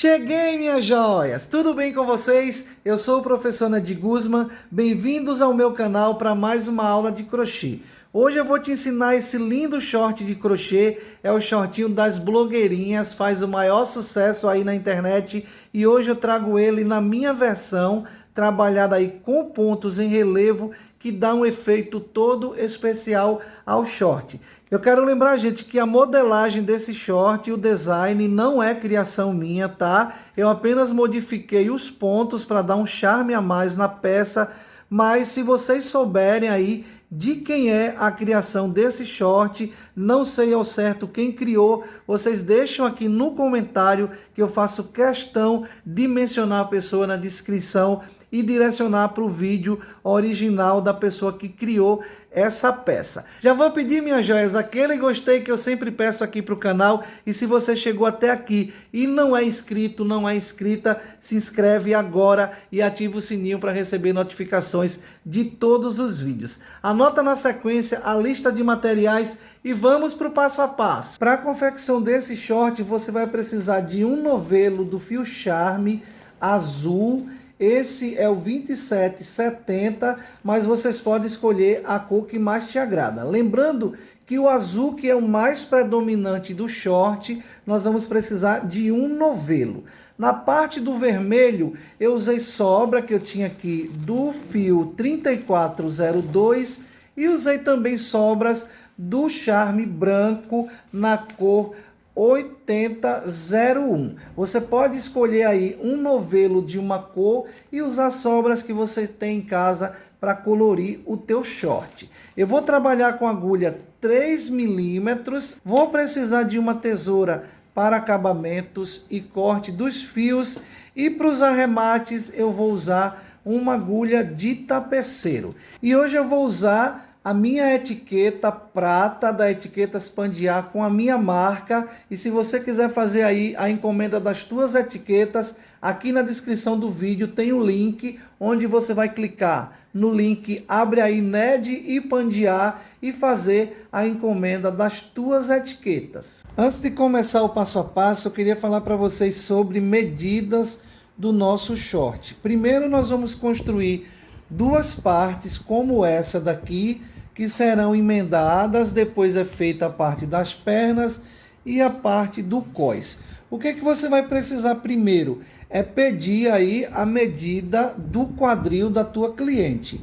Cheguei, minhas joias! Tudo bem com vocês? Eu sou o professor Nadir Guzman. Bem-vindos ao meu canal para mais uma aula de crochê. Hoje eu vou te ensinar esse lindo short de crochê. É o shortinho das blogueirinhas, faz o maior sucesso aí na internet. E hoje eu trago ele na minha versão, trabalhada aí com pontos em relevo, que dá um efeito todo especial ao short. Eu quero lembrar, gente, que a modelagem desse short e o design não é criação minha, tá? Eu apenas modifiquei os pontos para dar um charme a mais na peça, mas se vocês souberem aí de quem é a criação desse short, não sei ao certo quem criou, vocês deixam aqui no comentário que eu faço questão de mencionar a pessoa na descrição e direcionar para o vídeo original da pessoa que criou essa peça. Já vou pedir, minhas joias, aquele gostei que eu sempre peço aqui para o canal. E se você chegou até aqui e não é inscrito, não é inscrita, se inscreve agora e ativa o sininho para receber notificações de todos os vídeos. Anota na sequência a lista de materiais e vamos para o passo a passo. Para a confecção desse short, você vai precisar de um novelo do fio Charme azul. Esse é o 2770, mas vocês podem escolher a cor que mais te agrada. Lembrando que o azul, que é o mais predominante do short, nós vamos precisar de um novelo. Na parte do vermelho, eu usei sobra que eu tinha aqui do fio 3402 e usei também sobras do Charme branco na cor 8001. Você pode escolher aí um novelo de uma cor e usar sobras que você tem em casa para colorir o teu short. Eu vou trabalhar com agulha 3 milímetros. Vou precisar de uma tesoura para acabamentos e corte dos fios. E para os arremates eu vou usar uma agulha de tapeceiro. E hoje eu vou usar a minha etiqueta prata da etiqueta Spandiar com a minha marca. E se você quiser fazer aí a encomenda das tuas etiquetas, aqui na descrição do vídeo tem o link onde você vai clicar no link Abre aí NED e Pandiar e fazer a encomenda das tuas etiquetas. Antes de começar o passo a passo, eu queria falar para vocês sobre medidas do nosso short. Primeiro nós vamos construir duas partes como essa daqui, que serão emendadas. Depois é feita a parte das pernas e a parte do cós. O que você vai precisar primeiro? É pedir aí a medida do quadril da tua cliente.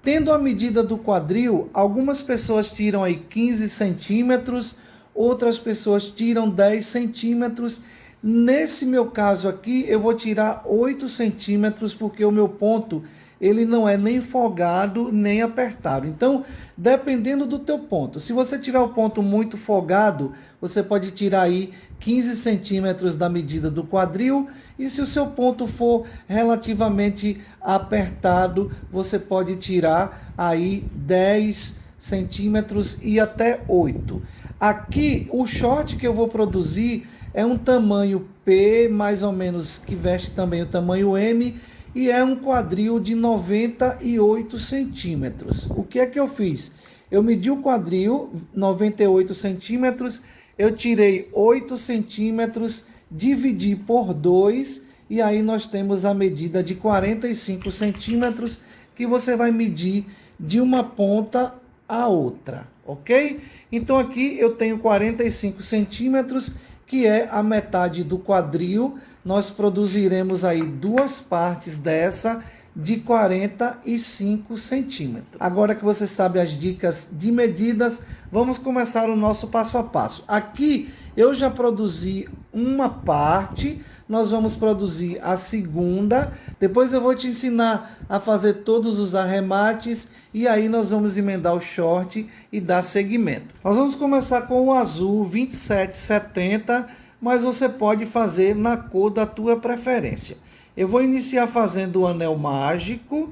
Tendo a medida do quadril, algumas pessoas tiram aí 15 centímetros, outras pessoas tiram 10 centímetros. Nesse meu caso aqui, eu vou tirar 8 centímetros, porque o meu ponto ele não é nem folgado nem apertado. Então, dependendo do teu ponto, se você tiver o ponto muito folgado, você pode tirar aí 15 centímetros da medida do quadril. E se o seu ponto for relativamente apertado, você pode tirar aí 10 centímetros e até 8. Aqui, o short que eu vou produzir é um tamanho P, mais ou menos, que veste também o tamanho M, e é um quadril de 98 centímetros. O que é que eu fiz? Eu medi o quadril, 98 centímetros, eu tirei 8 centímetros, dividi por 2, e aí nós temos a medida de 45 centímetros, que você vai medir de uma ponta a outra, ok? Então aqui eu tenho 45 centímetros, que é a metade do quadril. Nós produziremos aí duas partes dessa de 45 centímetros. Agora que você sabe as dicas de medidas, vamos começar o nosso passo a passo. Aqui eu já produzi uma parte, nós vamos produzir a segunda, depois eu vou te ensinar a fazer todos os arremates e aí nós vamos emendar o short e dar seguimento. Nós vamos começar com o azul 2770, mas você pode fazer na cor da tua preferência. Eu vou iniciar fazendo o anel mágico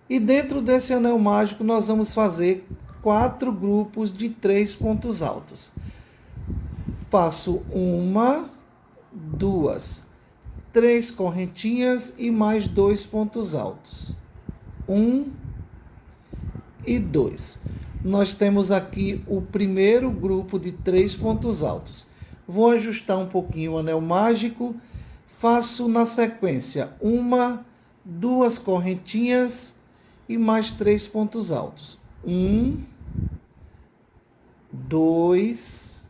e dentro desse anel mágico nós vamos fazer 4 grupos de 3 pontos altos. Faço 1, 2, 3 correntinhas e mais 2 pontos altos. 1 e 2. Nós temos aqui o primeiro grupo de 3 pontos altos. Vou ajustar um pouquinho o anel mágico. faço na sequência uma, duas correntinhas e mais 3 pontos altos. 1, 2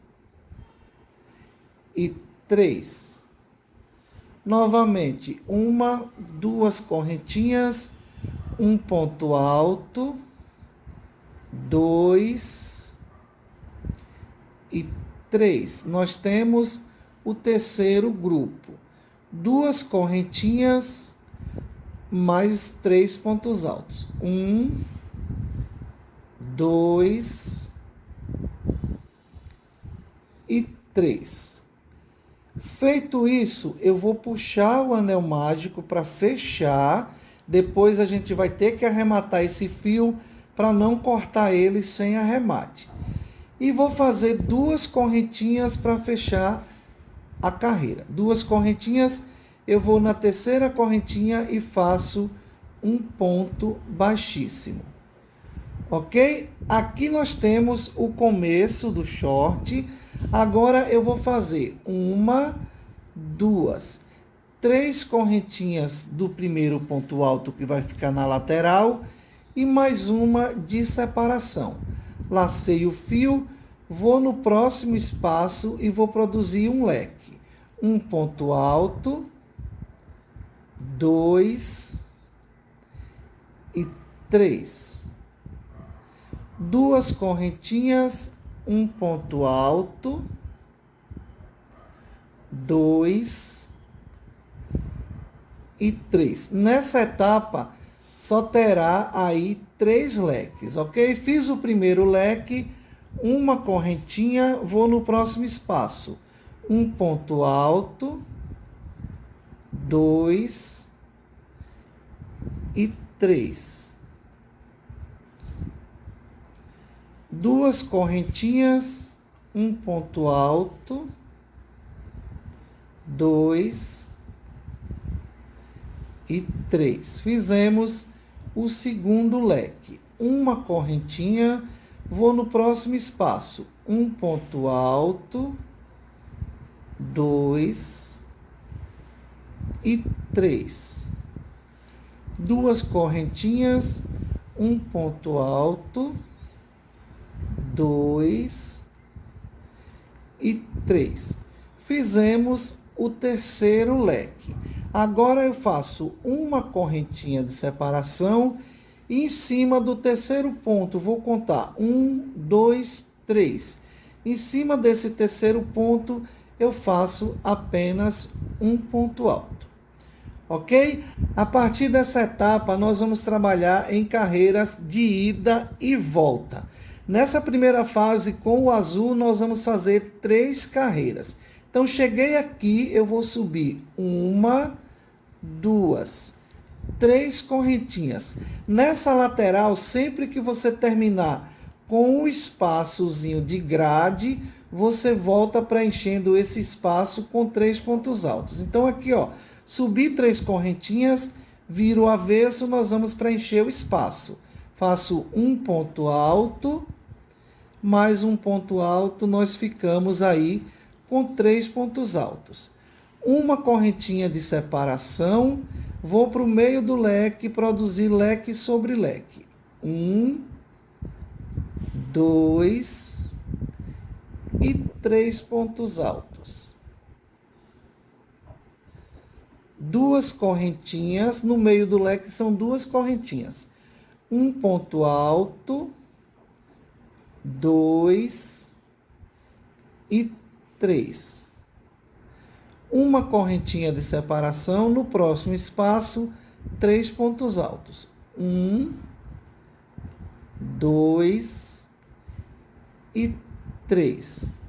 e 3. Novamente, uma, duas correntinhas, um ponto alto, 2 e 3. Nós temos o terceiro grupo. Duas correntinhas, mais 3 pontos altos. 1, 2 e 3. Feito isso, eu vou puxar o anel mágico para fechar. Depois a gente vai ter que arrematar esse fio para não cortar ele sem arremate. E vou fazer duas correntinhas para fechar a carreira. Duas correntinhas, eu vou na terceira correntinha e faço um ponto baixíssimo. Ok? Aqui nós temos o começo do short. Agora eu vou fazer uma, duas, 3 correntinhas do primeiro ponto alto que vai ficar na lateral e mais uma de separação. Lacei o fio, vou no próximo espaço e vou produzir um leque. Um ponto alto, 2 e 3. Duas correntinhas, um ponto alto, 2 e 3. Nessa etapa, só terá aí 3 leques, ok? Fiz o primeiro leque, uma correntinha, vou no próximo espaço. Um ponto alto, 2 e 3. Duas correntinhas, um ponto alto, 2 e 3. Fizemos o segundo leque. Uma correntinha, vou no próximo espaço. Um ponto alto, 2 e 3. Duas correntinhas, um ponto alto, 2 e 3. Fizemos o terceiro leque. Agora eu faço uma correntinha de separação e em cima do terceiro ponto vou contar 1, 2, 3. Em cima desse terceiro ponto eu faço apenas um ponto alto. Ok? A partir dessa etapa nós vamos trabalhar em carreiras de ida e volta. Nessa primeira fase, com o azul, nós vamos fazer 3 carreiras. Então, cheguei aqui, eu vou subir uma, duas, 3 correntinhas. Nessa lateral, sempre que você terminar com o espaçozinho de grade, você volta preenchendo esse espaço com 3 pontos altos. Então, aqui, ó, subi 3 correntinhas, viro o avesso, nós vamos preencher o espaço. Faço um ponto alto, mais um ponto alto, nós ficamos aí com 3 pontos altos. Uma correntinha de separação, vou para o meio do leque, produzir leque sobre leque. 1, 2 e 3 pontos altos. Duas correntinhas, no meio do leque são 2 correntinhas. Um ponto alto, 2 e 3. Uma correntinha de separação, no próximo espaço, 3 pontos altos. 1, 2 e 3.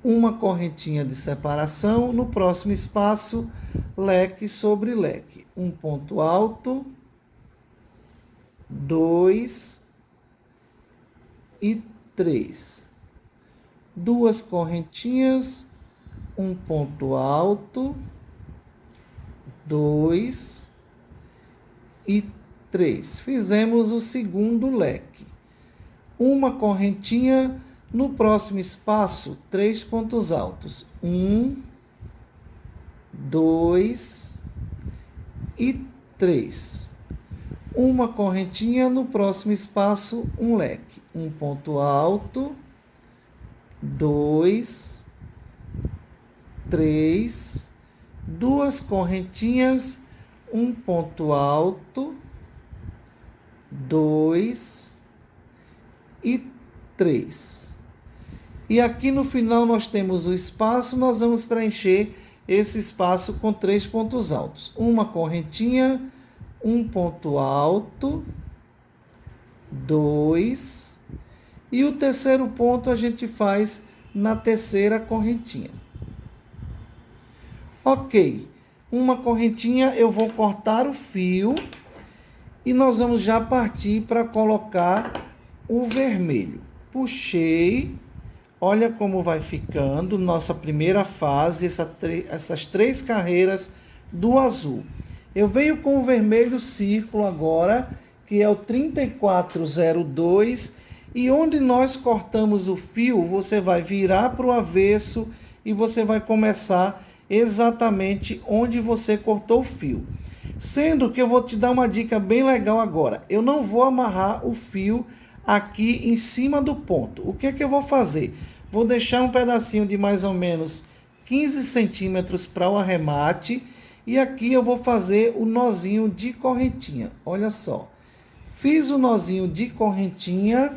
Uma correntinha de separação, no próximo espaço, leque sobre leque. Um ponto alto, 2 e 3. Duas correntinhas, um ponto alto, 2 e 3. Fizemos o segundo leque. Uma correntinha, no próximo espaço, 3 pontos altos. 1, 2 e 3. Uma correntinha, no próximo espaço, um leque. Um ponto alto, 2, 3, duas correntinhas, um ponto alto, 2 e 3. E aqui no final nós temos o espaço, nós vamos preencher esse espaço com 3 pontos altos. Uma correntinha, um ponto alto, 2, e o terceiro ponto a gente faz na terceira correntinha. Ok, uma correntinha, eu vou cortar o fio e nós vamos já partir para colocar o vermelho. Puxei, olha como vai ficando nossa primeira fase, essas 3 carreiras do azul. Eu venho com o vermelho círculo agora, que é o 3402, e onde nós cortamos o fio, você vai virar para o avesso e você vai começar exatamente onde você cortou o fio. Sendo que eu vou te dar uma dica bem legal agora. Eu não vou amarrar o fio aqui em cima do ponto. O que é que eu vou fazer? Vou deixar um pedacinho de mais ou menos 15 centímetros para o arremate. E aqui eu vou fazer o nozinho de correntinha. Olha só. Fiz o nozinho de correntinha.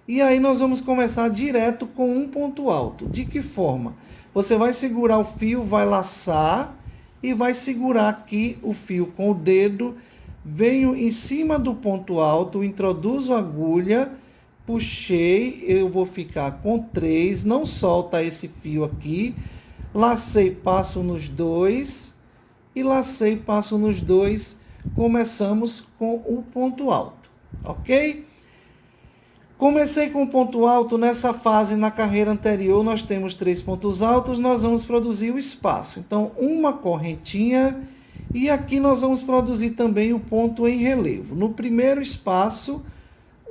E aí nós vamos começar direto com um ponto alto. De que forma? Você vai segurar o fio, vai laçar e vai segurar aqui o fio com o dedo. Venho em cima do ponto alto, introduzo a agulha, puxei, eu vou ficar com 3, não solta esse fio aqui. Lacei, passo nos 2 e lacei, passo nos 2. Começamos com o ponto alto, ok? Comecei com o ponto alto, nessa fase, na carreira anterior, nós temos 3 pontos altos, nós vamos produzir o espaço. Então, uma correntinha, e aqui nós vamos produzir também o ponto em relevo. No primeiro espaço,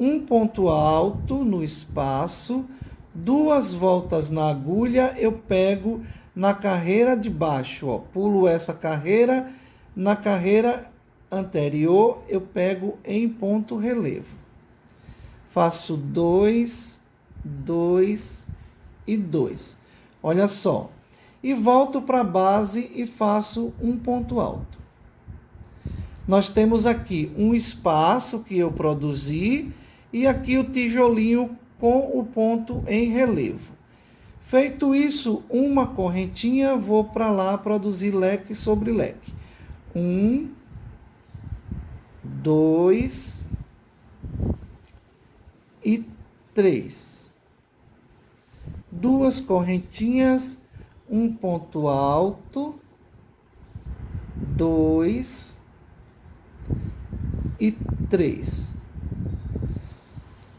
um ponto alto no espaço, 2 voltas na agulha, eu pego na carreira de baixo, ó, pulo essa carreira, na carreira anterior, eu pego em ponto relevo. Faço 2, 2 e 2. Olha só. E volto para a base e faço um ponto alto. Nós temos aqui um espaço que eu produzi e aqui o tijolinho com o ponto em relevo. Feito isso, uma correntinha, vou para lá produzir leque sobre leque. 1, 2 e 3. 2 correntinhas, um ponto alto, 2 e 3.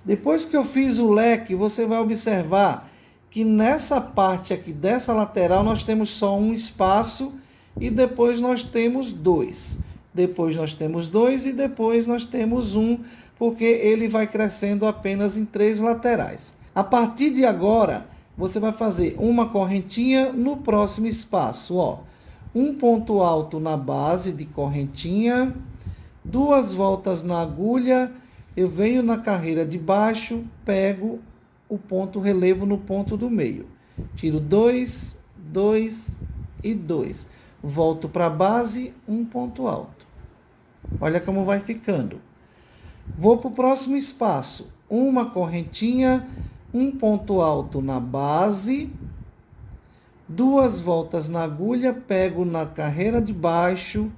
Depois que eu fiz o leque, você vai observar que nessa parte aqui dessa lateral nós temos só um espaço e depois nós temos 2. Depois nós temos 2 e depois nós temos 1, porque ele vai crescendo apenas em 3 laterais. A partir de agora, você vai fazer uma correntinha no próximo espaço, ó. Um ponto alto na base de correntinha, 2 voltas na agulha, eu venho na carreira de baixo, pego o ponto relevo no ponto do meio. Tiro 2, 2 e 2. Volto para a base, um ponto alto. Olha como vai ficando. Vou para o próximo espaço. Uma correntinha, um ponto alto na base, 2 voltas na agulha, pego na carreira de baixo.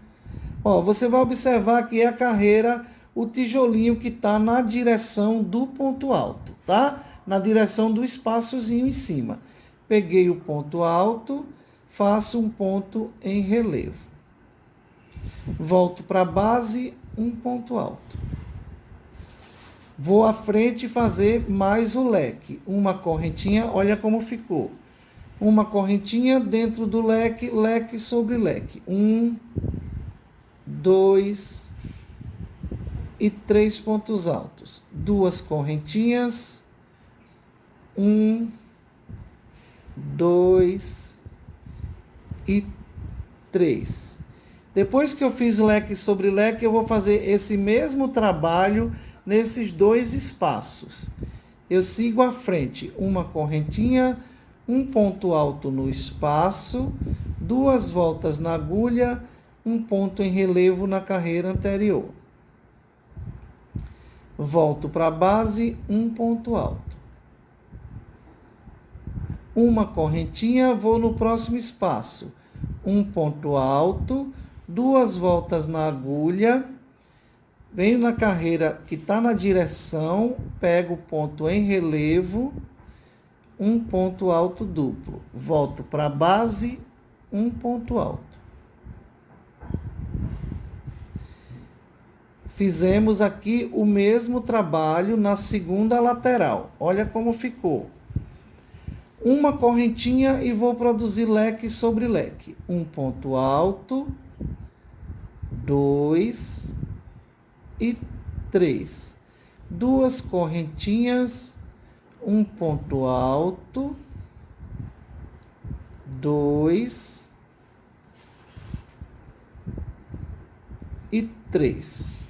Ó, você vai observar que é a carreira, o tijolinho que está na direção do ponto alto, tá? Na direção do espaçozinho em cima. Peguei o ponto alto, faço um ponto em relevo. Volto para a base, um ponto alto. Vou à frente fazer mais o leque. Uma correntinha, olha como ficou. Uma correntinha dentro do leque, leque sobre leque. 1, 2 e 3 pontos altos. 2 correntinhas. 1, 2 e 3. Depois que eu fiz leque sobre leque, eu vou fazer esse mesmo trabalho nesses dois espaços. Eu sigo à frente, uma correntinha, um ponto alto no espaço, 2 voltas na agulha, um ponto em relevo na carreira anterior. Volto para a base, um ponto alto. Uma correntinha, vou no próximo espaço, um ponto alto, 2 voltas na agulha, venho na carreira que está na direção, pego o ponto em relevo, um ponto alto duplo. Volto para a base, um ponto alto. Fizemos aqui o mesmo trabalho na segunda lateral. Olha como ficou. Uma correntinha e vou produzir leque sobre leque. Um ponto alto, 2 e 3. 2 correntinhas, um ponto alto, 2 e 3.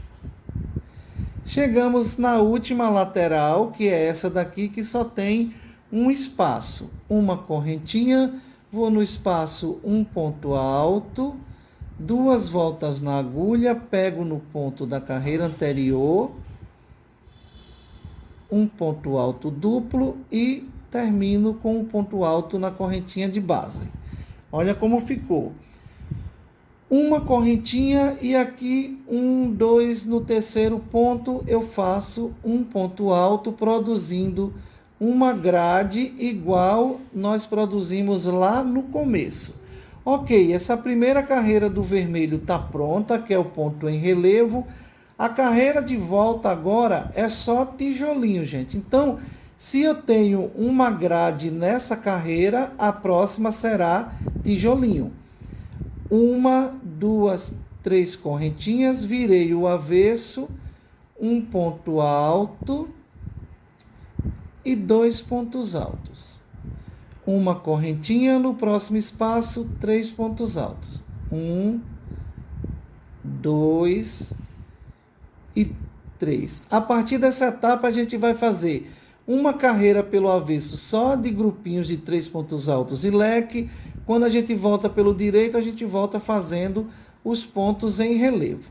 Chegamos na última lateral, que é essa daqui, que só tem um espaço. Uma correntinha, vou no espaço um ponto alto, 2 voltas na agulha, pego no ponto da carreira anterior, um ponto alto duplo e termino com um ponto alto na correntinha de base. Olha como ficou. Uma correntinha e aqui 1, 2 no terceiro ponto eu faço um ponto alto produzindo uma grade igual nós produzimos lá no começo. Ok, essa primeira carreira do vermelho está pronta, que é o ponto em relevo. A carreira de volta agora é só tijolinho, gente. Então, se eu tenho uma grade nessa carreira, a próxima será tijolinho. 1, 2, 3 correntinhas, virei o avesso, um ponto alto e 2 pontos altos. Uma correntinha no próximo espaço, 3 pontos altos. 1, 2 e 3. A partir dessa etapa, a gente vai fazer uma carreira pelo avesso só de grupinhos de 3 pontos altos e leque. Quando a gente volta pelo direito, a gente volta fazendo os pontos em relevo.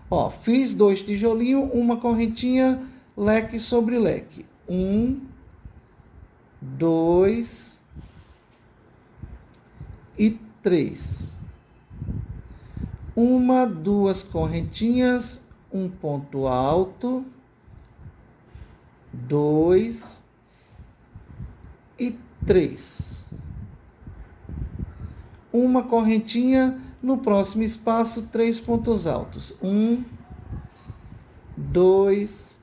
Ó, fiz 2 tijolinhos, uma correntinha, leque sobre leque. 1, 2 e 3. 1, 2 correntinhas, um ponto alto, 2 e 3. Uma correntinha, no próximo espaço, 3 pontos altos. 1, 2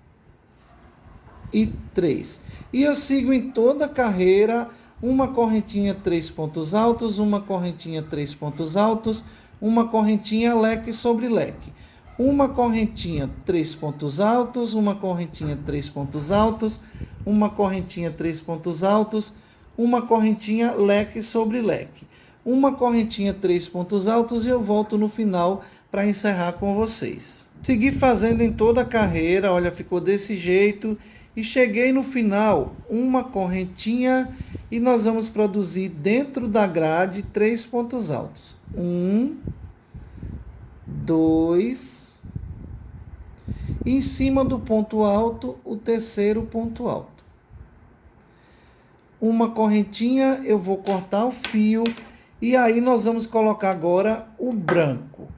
e 3. E eu sigo em toda a carreira, uma correntinha, 3 pontos altos, uma correntinha, 3 pontos altos, uma correntinha, leque sobre leque. Uma correntinha, 3 pontos altos, uma correntinha, 3 pontos altos, uma correntinha, 3 pontos altos, uma correntinha, leque sobre leque. Uma correntinha, 3 pontos altos e eu volto no final para encerrar com vocês. Segui fazendo em toda a carreira, olha, ficou desse jeito. E cheguei no final, uma correntinha e nós vamos produzir dentro da grade 3 pontos altos. 1, 2, e em cima do ponto alto, o terceiro ponto alto. Uma correntinha, eu vou cortar o fio e aí nós vamos colocar agora o branco.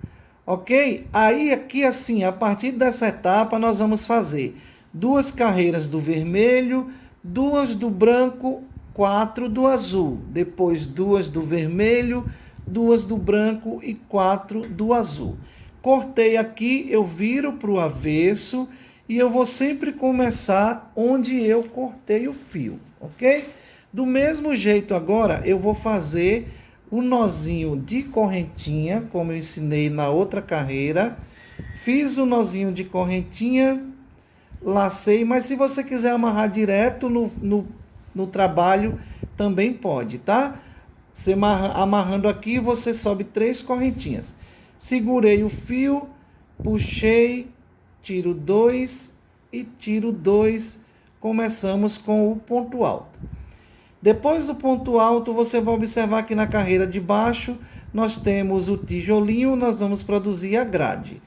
Ok? Aí aqui assim, a partir dessa etapa, nós vamos fazer 2 carreiras do vermelho, 2 do branco, 4 do azul. Depois 2 do vermelho, 2 do branco e 4 do azul. Cortei aqui, eu viro para o avesso e eu vou sempre começar onde eu cortei o fio, ok? Do mesmo jeito agora, eu vou fazer o nozinho de correntinha, como eu ensinei na outra carreira. Fiz o nozinho de correntinha, lacei, mas se você quiser amarrar direto no trabalho, também pode, tá? Você amarrando aqui, você sobe 3 correntinhas. Segurei o fio, puxei, tiro 2 e tiro 2. Começamos com o ponto alto. Depois do ponto alto, você vai observar que na carreira de baixo nós temos o tijolinho, nós vamos produzir a grade.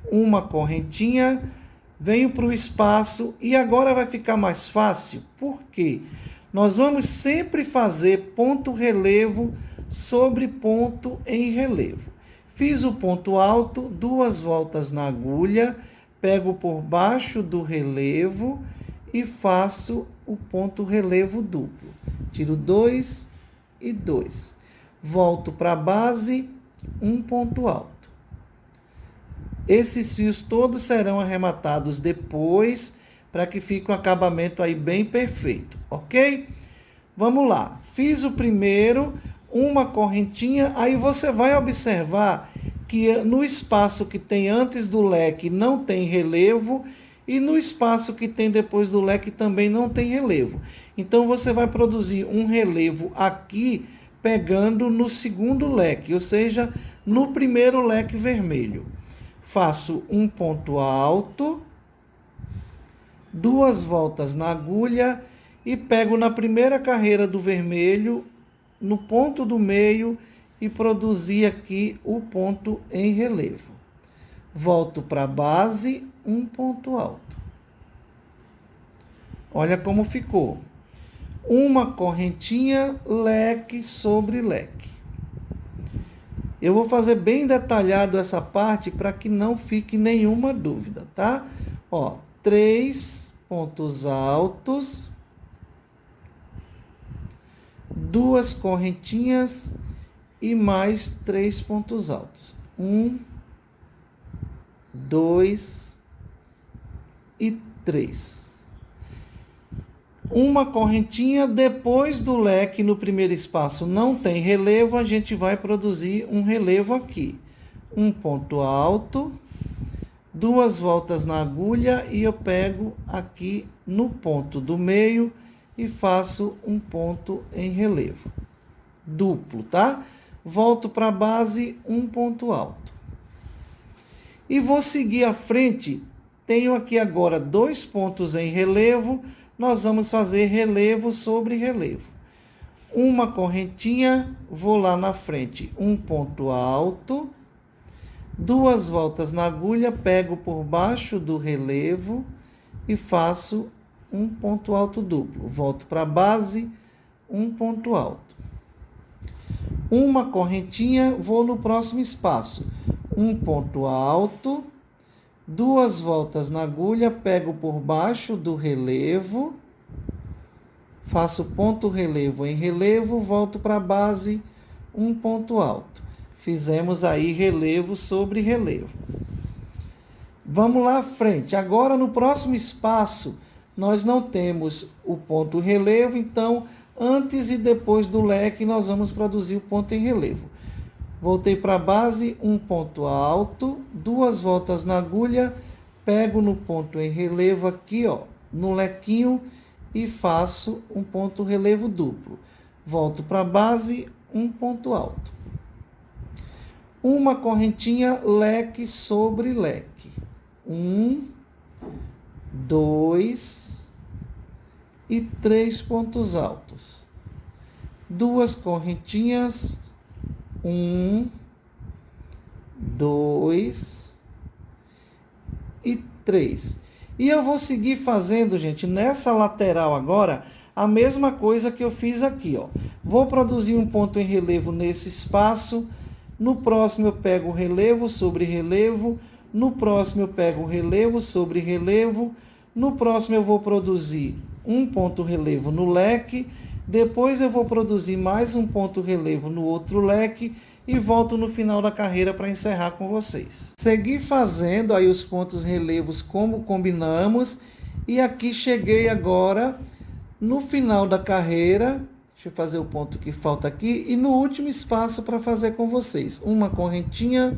Uma correntinha, venho para o espaço e agora vai ficar mais fácil, porque nós vamos sempre fazer ponto relevo sobre ponto em relevo. Fiz o ponto alto, 2 voltas na agulha, pego por baixo do relevo e faço o ponto relevo duplo. Tiro 2 e 2. Volto para a base, um ponto alto. Esses fios todos serão arrematados depois, para que fique um acabamento aí bem perfeito, ok? Vamos lá. Fiz o primeiro, uma correntinha, aí você vai observar que no espaço que tem antes do leque não tem relevo, e no espaço que tem depois do leque também não tem relevo. Então, você vai produzir um relevo aqui, pegando no segundo leque, ou seja, no primeiro leque vermelho. Faço um ponto alto, 2 voltas na agulha e pego na primeira carreira do vermelho, no ponto do meio, e produzi aqui o ponto em relevo. Volto para a base, um ponto alto. Olha como ficou. Uma correntinha, leque sobre leque. Eu vou fazer bem detalhado essa parte para que não fique nenhuma dúvida, tá? Ó, 3 pontos altos, 2 correntinhas e mais 3 pontos altos. 1, 2 e 3. Uma correntinha, depois do leque no primeiro espaço não tem relevo, a gente vai produzir um relevo aqui. Um ponto alto, 2 voltas na agulha e eu pego aqui no ponto do meio e faço um ponto em relevo. Duplo, tá? Volto para a base, um ponto alto. E vou seguir à frente, tenho aqui agora 2 pontos em relevo, nós vamos fazer relevo sobre relevo. Uma correntinha, vou lá na frente, um ponto alto, 2 voltas na agulha, pego por baixo do relevo e faço um ponto alto duplo. Volto para a base, um ponto alto. Uma correntinha, vou no próximo espaço, um ponto alto, 2 voltas na agulha, pego por baixo do relevo, faço ponto relevo em relevo, volto para a base, um ponto alto. Fizemos aí relevo sobre relevo. Vamos lá à frente. Agora, no próximo espaço, nós não temos o ponto relevo, então, antes e depois do leque, nós vamos produzir o ponto em relevo. Voltei para a base, um ponto alto, 2 voltas na agulha, pego no ponto em relevo aqui, ó, no lequinho e faço um ponto relevo duplo. Volto para a base, um ponto alto. Uma correntinha, leque sobre leque. 1, 2 e 3 pontos altos. 2 correntinhas, 1, 2 e 3. E eu vou seguir fazendo, gente, nessa lateral agora, a mesma coisa que eu fiz aqui, ó. Vou produzir um ponto em relevo nesse espaço. No próximo eu pego relevo sobre relevo. No próximo eu pego relevo sobre relevo. No próximo eu vou produzir um ponto relevo no leque. Depois eu vou produzir mais um ponto relevo no outro leque e volto no final da carreira para encerrar com vocês. Segui fazendo aí os pontos relevos como combinamos e aqui cheguei agora no final da carreira. Deixa eu fazer o ponto que falta aqui e no último espaço para fazer com vocês. Uma correntinha,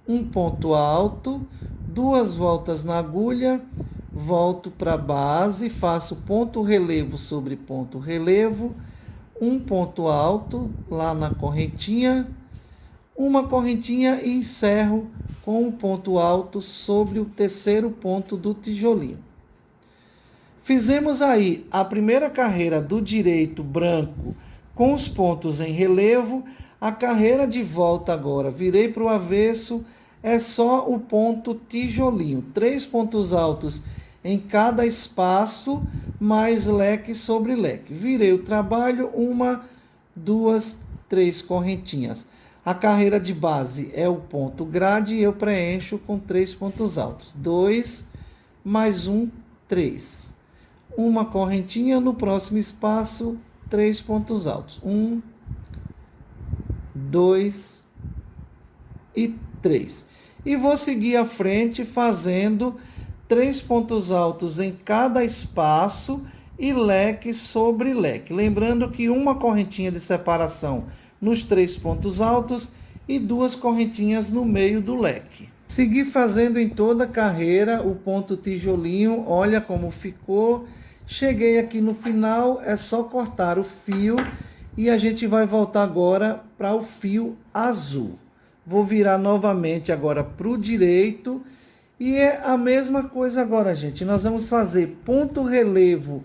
um ponto alto, 2 voltas na agulha, volto para a base, faço ponto relevo sobre ponto relevo, um ponto alto lá na correntinha, uma correntinha e encerro com um ponto alto sobre o terceiro ponto do tijolinho. Fizemos aí a primeira carreira do direito branco com os pontos em relevo. A carreira de volta agora, virei para o avesso, é só o ponto tijolinho. 3 pontos altos em cada espaço, mais leque sobre leque. Virei o trabalho, 1, 2, 3 correntinhas. A carreira de base é o ponto grade e eu preencho com 3 pontos altos. 2, mais 1, 3. Uma correntinha no próximo espaço, 3 pontos altos. 1, 2 e 3. E vou seguir à frente fazendo 3 pontos altos em cada espaço e leque sobre leque. Lembrando que uma correntinha de separação nos 3 pontos altos e 2 correntinhas no meio do leque. Segui fazendo em toda a carreira o ponto tijolinho, olha como ficou. Cheguei aqui no final, é só cortar o fio e a gente vai voltar agora para o fio azul. Vou virar novamente agora para o direito e é a mesma coisa agora, gente. Nós vamos fazer ponto relevo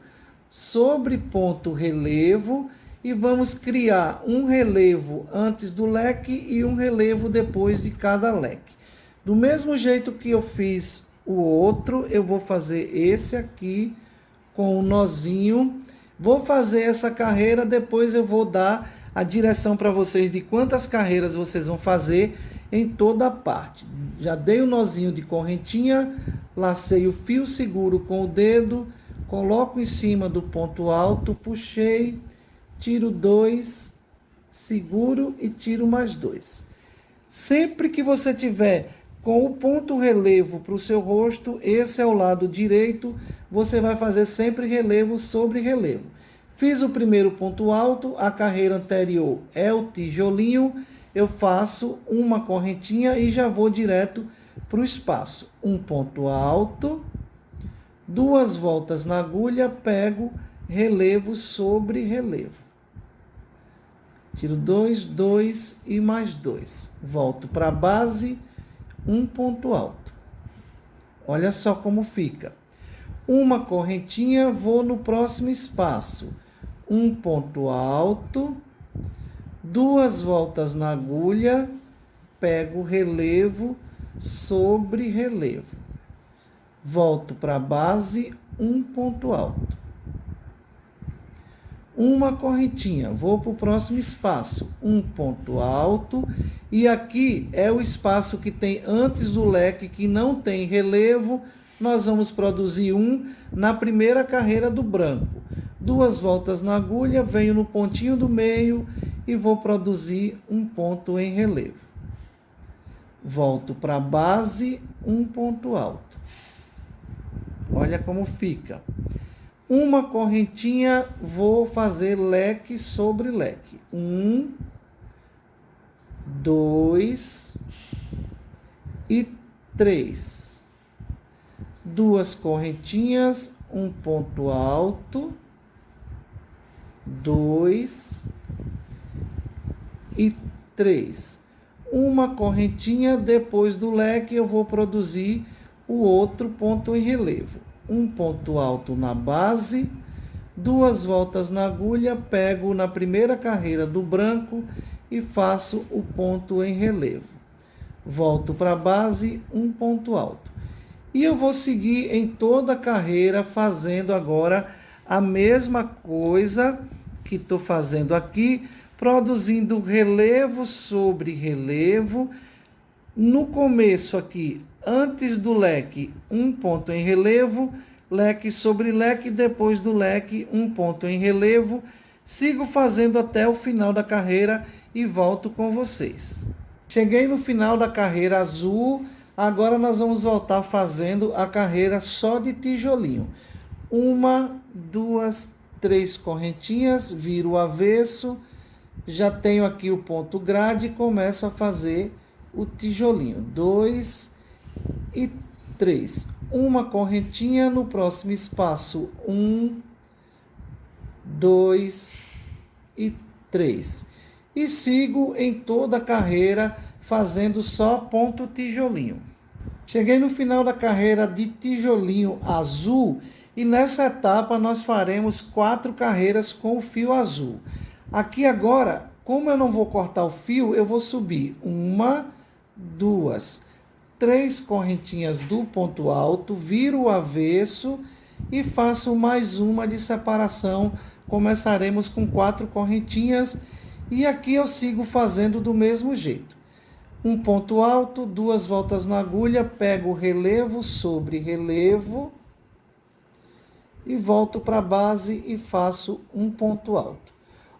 sobre ponto relevo e vamos criar um relevo antes do leque e um relevo depois de cada leque. Do mesmo jeito que eu fiz o outro, eu vou fazer esse aqui com o nozinho. Vou fazer essa carreira, depois eu vou dar a direção para vocês de quantas carreiras vocês vão fazer em toda a parte. Já dei o nozinho de correntinha, lacei o fio, seguro com o dedo, coloco em cima do ponto alto, puxei, tiro 2, seguro e tiro mais 2. Sempre que você tiver com o ponto relevo para o seu rosto, esse é o lado direito, você vai fazer sempre relevo sobre relevo. Fiz o primeiro ponto alto, a carreira anterior é o tijolinho, eu faço uma correntinha e já vou direto para o espaço. Um ponto alto, 2 voltas na agulha, pego relevo sobre relevo. Tiro 2, 2 e mais 2. Volto para a base, um ponto alto. Olha só como fica. Uma correntinha, vou no próximo espaço. Um ponto alto, 2 voltas na agulha, pego relevo sobre relevo. Volto para a base, um ponto alto. Uma correntinha, vou para o próximo espaço, um ponto alto, e aqui é o espaço que tem antes do leque, que não tem relevo, nós vamos produzir um na primeira carreira do branco. 2 voltas na agulha, venho no pontinho do meio e vou produzir um ponto em relevo. Volto para a base, um ponto alto. Olha como fica. Uma correntinha, vou fazer leque sobre leque. 1, 2 e 3. 2 correntinhas, um ponto alto, 2 e 3. Uma correntinha, depois do leque eu vou produzir o outro ponto em relevo. Um ponto alto na base, 2 voltas na agulha, pego na primeira carreira do branco e faço o ponto em relevo. Volto para a base, um ponto alto. E eu vou seguir em toda a carreira fazendo agora a mesma coisa que estou fazendo aqui, produzindo relevo sobre relevo. No começo aqui, antes do leque, um ponto em relevo, leque sobre leque, depois do leque, um ponto em relevo. Sigo fazendo até o final da carreira e volto com vocês. Cheguei no final da carreira azul, agora nós vamos voltar fazendo a carreira só de tijolinho. 1, 2, 3 correntinhas, viro o avesso, já tenho aqui o ponto grade e começo a fazer o tijolinho. 2 e 3. Uma correntinha no próximo espaço. 1, 2 e 3. E sigo em toda a carreira fazendo só ponto tijolinho. Cheguei no final da carreira de tijolinho azul e nessa etapa nós faremos 4 carreiras com o fio azul. Aqui agora, como eu não vou cortar o fio, eu vou subir 1, 2, 3 correntinhas do ponto alto, viro o avesso e faço mais uma de separação. Começaremos com 4 correntinhas e aqui eu sigo fazendo do mesmo jeito. Um ponto alto, 2 voltas na agulha, pego relevo sobre relevo e volto para a base e faço um ponto alto.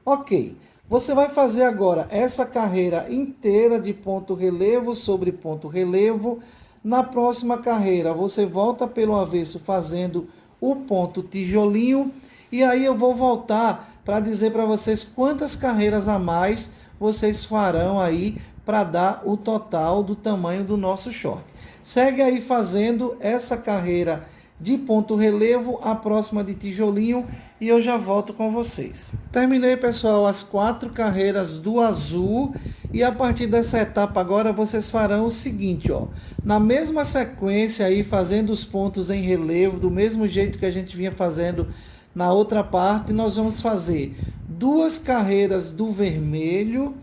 Ok, você vai fazer agora essa carreira inteira de ponto relevo sobre ponto relevo. Na próxima carreira você volta pelo avesso fazendo o ponto tijolinho e aí eu vou voltar para dizer para vocês quantas carreiras a mais vocês farão aí para dar o total do tamanho do nosso short. Segue aí fazendo essa carreira de ponto relevo, a próxima de tijolinho e eu já volto com vocês. Terminei, pessoal, as 4 carreiras do azul e a partir dessa etapa agora vocês farão o seguinte, ó. Na mesma sequência aí, fazendo os pontos em relevo, do mesmo jeito que a gente vinha fazendo na outra parte, nós vamos fazer 2 carreiras do vermelho,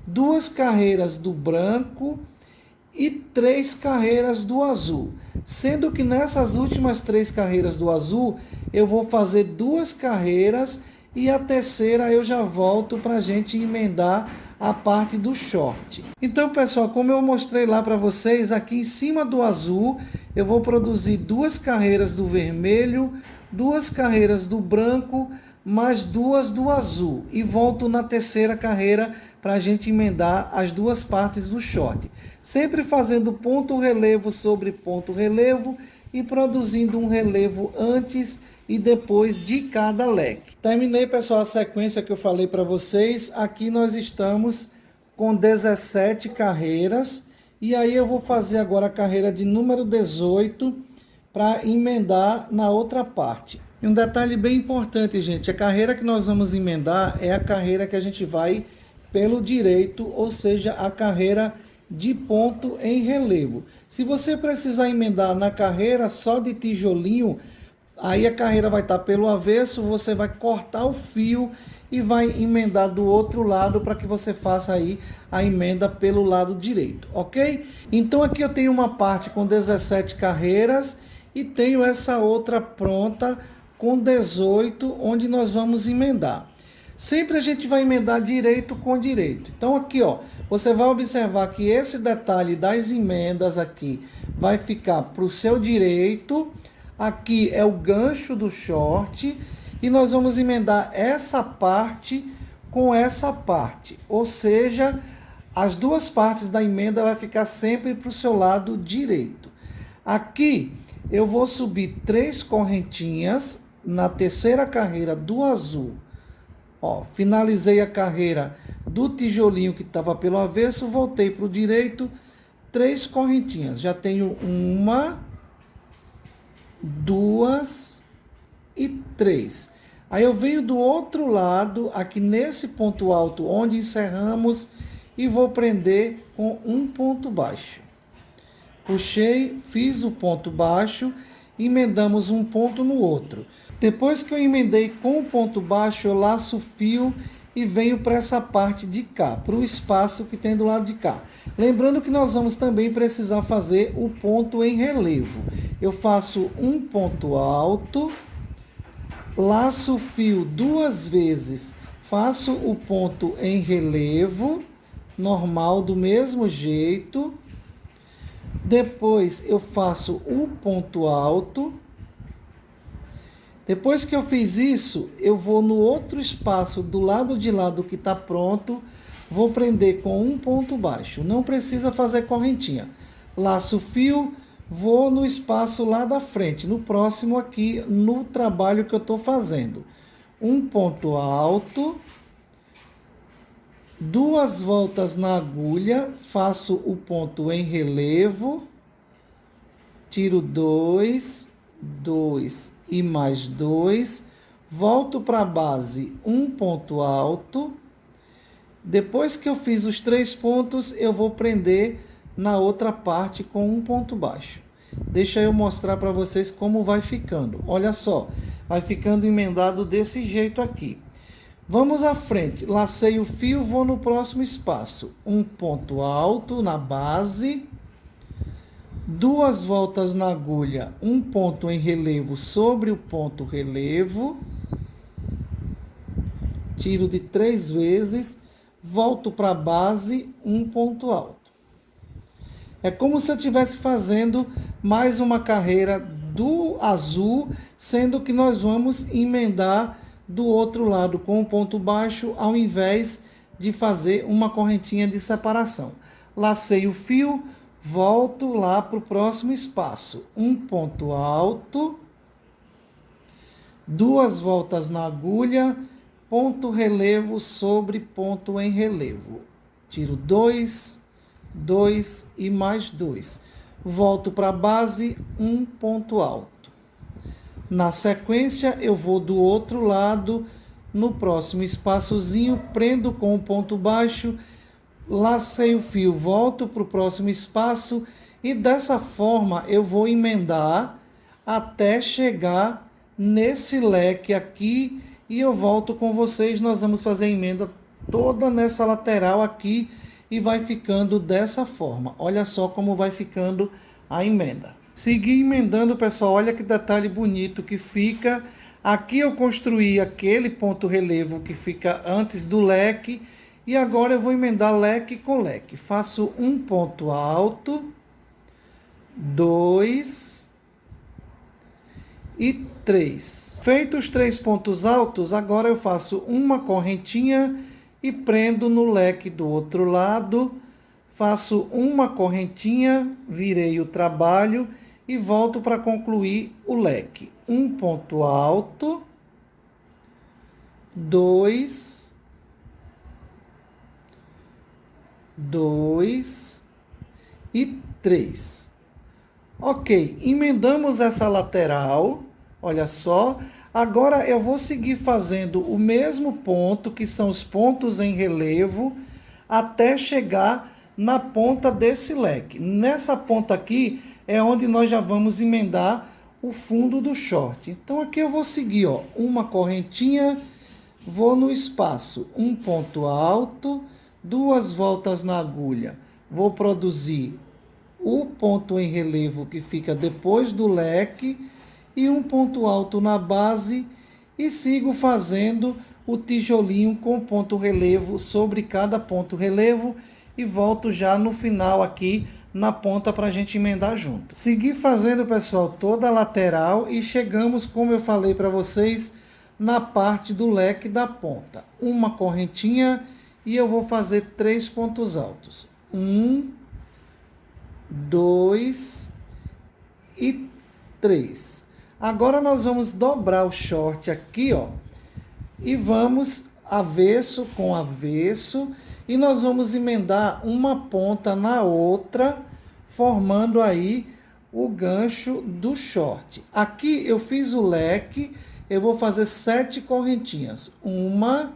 2 carreiras do branco e 3 carreiras do azul. Sendo que nessas últimas 3 carreiras do azul, eu vou fazer 2 carreiras e a terceira eu já volto para a gente emendar a parte do short. Então, pessoal, como eu mostrei lá para vocês, aqui em cima do azul, eu vou produzir 2 carreiras do vermelho, 2 carreiras do branco, mais 2 do azul. E volto na terceira carreira para a gente emendar as 2 partes do short. Sempre fazendo ponto relevo sobre ponto relevo e produzindo um relevo antes e depois de cada leque. Terminei, pessoal, a sequência que eu falei para vocês. Aqui nós estamos com 17 carreiras. E aí eu vou fazer agora a carreira de número 18 para emendar na outra parte. E um detalhe bem importante, gente, a carreira que nós vamos emendar é a carreira que a gente vai pelo direito, ou seja, a carreira de ponto em relevo. Se você precisar emendar na carreira só de tijolinho, aí a carreira vai estar pelo avesso, você vai cortar o fio e vai emendar do outro lado para que você faça aí a emenda pelo lado direito, ok? Então aqui eu tenho uma parte com 17 carreiras e tenho essa outra pronta com 18, onde nós vamos emendar. Sempre a gente vai emendar direito com direito. Então aqui, ó, você vai observar que esse detalhe das emendas aqui vai ficar para o seu direito. Aqui é o gancho do short e nós vamos emendar essa parte com essa parte. Ou seja, as 2 partes da emenda vai ficar sempre para o seu lado direito. Aqui eu vou subir 3 correntinhas na terceira carreira do azul. Ó, finalizei a carreira do tijolinho que estava pelo avesso, voltei para o direito, 3 correntinhas. Já tenho 1, 2 e 3. Aí eu venho do outro lado, aqui nesse ponto alto, onde encerramos, e vou prender com um ponto baixo. Puxei, fiz o ponto baixo, emendamos um ponto no outro. Depois que eu emendei com o ponto baixo, eu laço o fio e venho para essa parte de cá, para o espaço que tem do lado de cá. Lembrando que nós vamos também precisar fazer o ponto em relevo. Eu faço um ponto alto, laço o fio 2 vezes, faço o ponto em relevo, normal, do mesmo jeito. Depois eu faço o ponto alto. Depois que eu fiz isso, eu vou no outro espaço do lado de lá do que está pronto, vou prender com um ponto baixo. Não precisa fazer correntinha. Laço o fio, vou no espaço lá da frente, no próximo aqui, no trabalho que eu estou fazendo. Um ponto alto, 2 voltas na agulha, faço o ponto em relevo, tiro 2, 2 e mais 2, volto para a base, um ponto alto. Depois que eu fiz os 3 pontos, eu vou prender na outra parte com um ponto baixo. Deixa eu mostrar para vocês como vai ficando. Olha só, vai ficando emendado desse jeito aqui. Vamos à frente, lacei o fio, vou no próximo espaço. Um ponto alto na base, 2 voltas na agulha, um ponto em relevo sobre o ponto relevo. Tiro de 3 vezes, volto para a base, um ponto alto. É como se eu estivesse fazendo mais uma carreira do azul, sendo que nós vamos emendar do outro lado com um ponto baixo, ao invés de fazer uma correntinha de separação. Lacei o fio, volto lá para o próximo espaço. Um ponto alto, 2 voltas na agulha, ponto relevo sobre ponto em relevo. Tiro 2, 2 e mais 2. Volto para a base, um ponto alto. Na sequência, eu vou do outro lado, no próximo espaçozinho, prendo com o ponto baixo, lacei o fio, volto para o próximo espaço e dessa forma eu vou emendar até chegar nesse leque aqui e eu volto com vocês. Nós vamos fazer a emenda toda nessa lateral aqui e vai ficando dessa forma. Olha só como vai ficando a emenda. Segui emendando, pessoal. Olha que detalhe bonito que fica. Aqui eu construí aquele ponto relevo que fica antes do leque. E agora eu vou emendar leque com leque. Faço um ponto alto, 2 e 3. Feitos os 3 pontos altos, agora eu faço uma correntinha e prendo no leque do outro lado. Faço uma correntinha, virei o trabalho e volto para concluir o leque. Um ponto alto, 2, 2 e 3. Ok, emendamos essa lateral, olha só. Agora eu vou seguir fazendo o mesmo ponto, que são os pontos em relevo, até chegar na ponta desse leque. Nessa ponta aqui é onde nós já vamos emendar o fundo do short. Então aqui eu vou seguir, ó, uma correntinha, vou no espaço, um ponto alto, 2 voltas na agulha. Vou produzir o ponto em relevo que fica depois do leque e um ponto alto na base e sigo fazendo o tijolinho com ponto relevo sobre cada ponto relevo e volto já no final aqui na ponta para a gente emendar junto. Segui fazendo, pessoal, toda a lateral e chegamos, como eu falei para vocês, na parte do leque da ponta. Uma correntinha e eu vou fazer 3 pontos altos. 1, 2 e 3. Agora nós vamos dobrar o short aqui, ó, e vamos avesso com avesso, e nós vamos emendar uma ponta na outra, formando aí o gancho do short. Aqui eu fiz o leque, eu vou fazer 7 correntinhas. 1,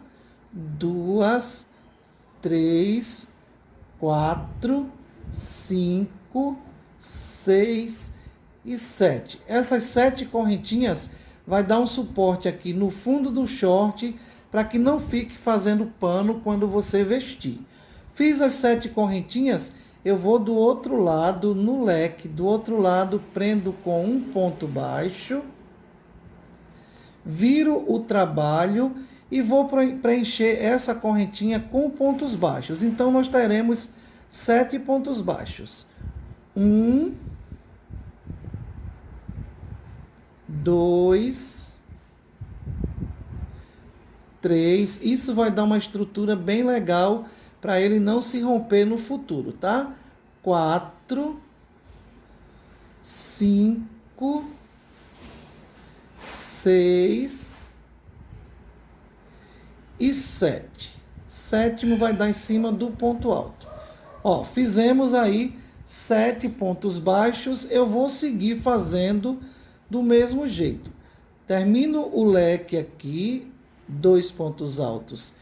2, 3, 4, 5, 6 e 7. Essas 7 correntinhas vai dar um suporte aqui no fundo do short para que não fique fazendo pano quando você vestir. Fiz as 7 correntinhas, eu vou do outro lado, no leque, do outro lado, prendo com um ponto baixo, viro o trabalho e vou preencher essa correntinha com pontos baixos. Então, nós teremos 7 pontos baixos. 1, 2, 3. Isso vai dar uma estrutura bem legal para ele não se romper no futuro, tá? 4, 5, 6 e 7. Sétimo vai dar em cima do ponto alto. Ó, fizemos aí 7 pontos baixos. Eu vou seguir fazendo do mesmo jeito. Termino o leque aqui, 2 pontos altos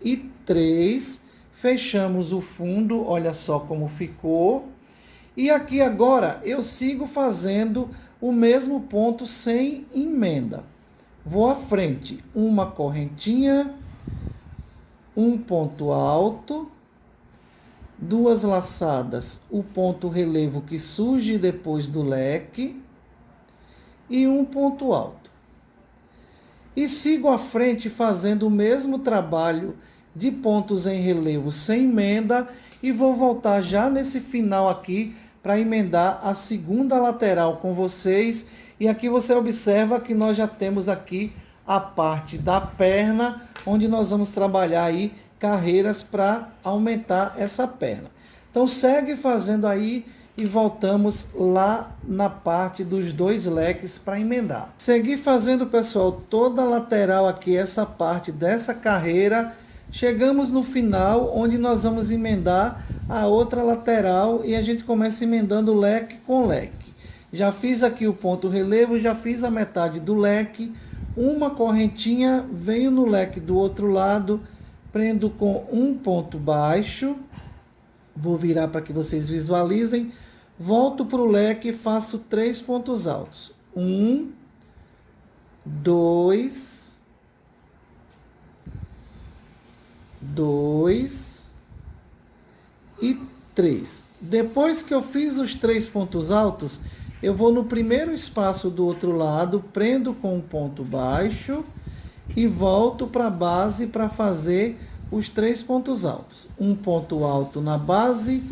e 3. Fechamos o fundo, olha só como ficou. E aqui agora eu sigo fazendo o mesmo ponto sem emenda. Vou à frente, uma correntinha, um ponto alto, 2 laçadas, o ponto relevo que surge depois do leque e um ponto alto. E sigo à frente fazendo o mesmo trabalho de pontos em relevo sem emenda e vou voltar já nesse final aqui para emendar a segunda lateral com vocês. E aqui você observa que nós já temos aqui a parte da perna, onde nós vamos trabalhar aí carreiras para aumentar essa perna. Então segue fazendo aí e voltamos lá na parte dos 2 leques para emendar. Segui fazendo, pessoal, toda a lateral aqui, essa parte dessa carreira. Chegamos no final, onde nós vamos emendar a outra lateral e a gente começa emendando leque com leque. Já fiz aqui o ponto relevo, já fiz a metade do leque, uma correntinha, venho no leque do outro lado, prendo com um ponto baixo, vou virar para que vocês visualizem, volto para o leque e faço 3 pontos altos. 1, 2, 2 e 3. Depois que eu fiz os 3 pontos altos, eu vou no primeiro espaço do outro lado, prendo com um ponto baixo e volto para a base para fazer os 3 pontos altos. Um ponto alto na base,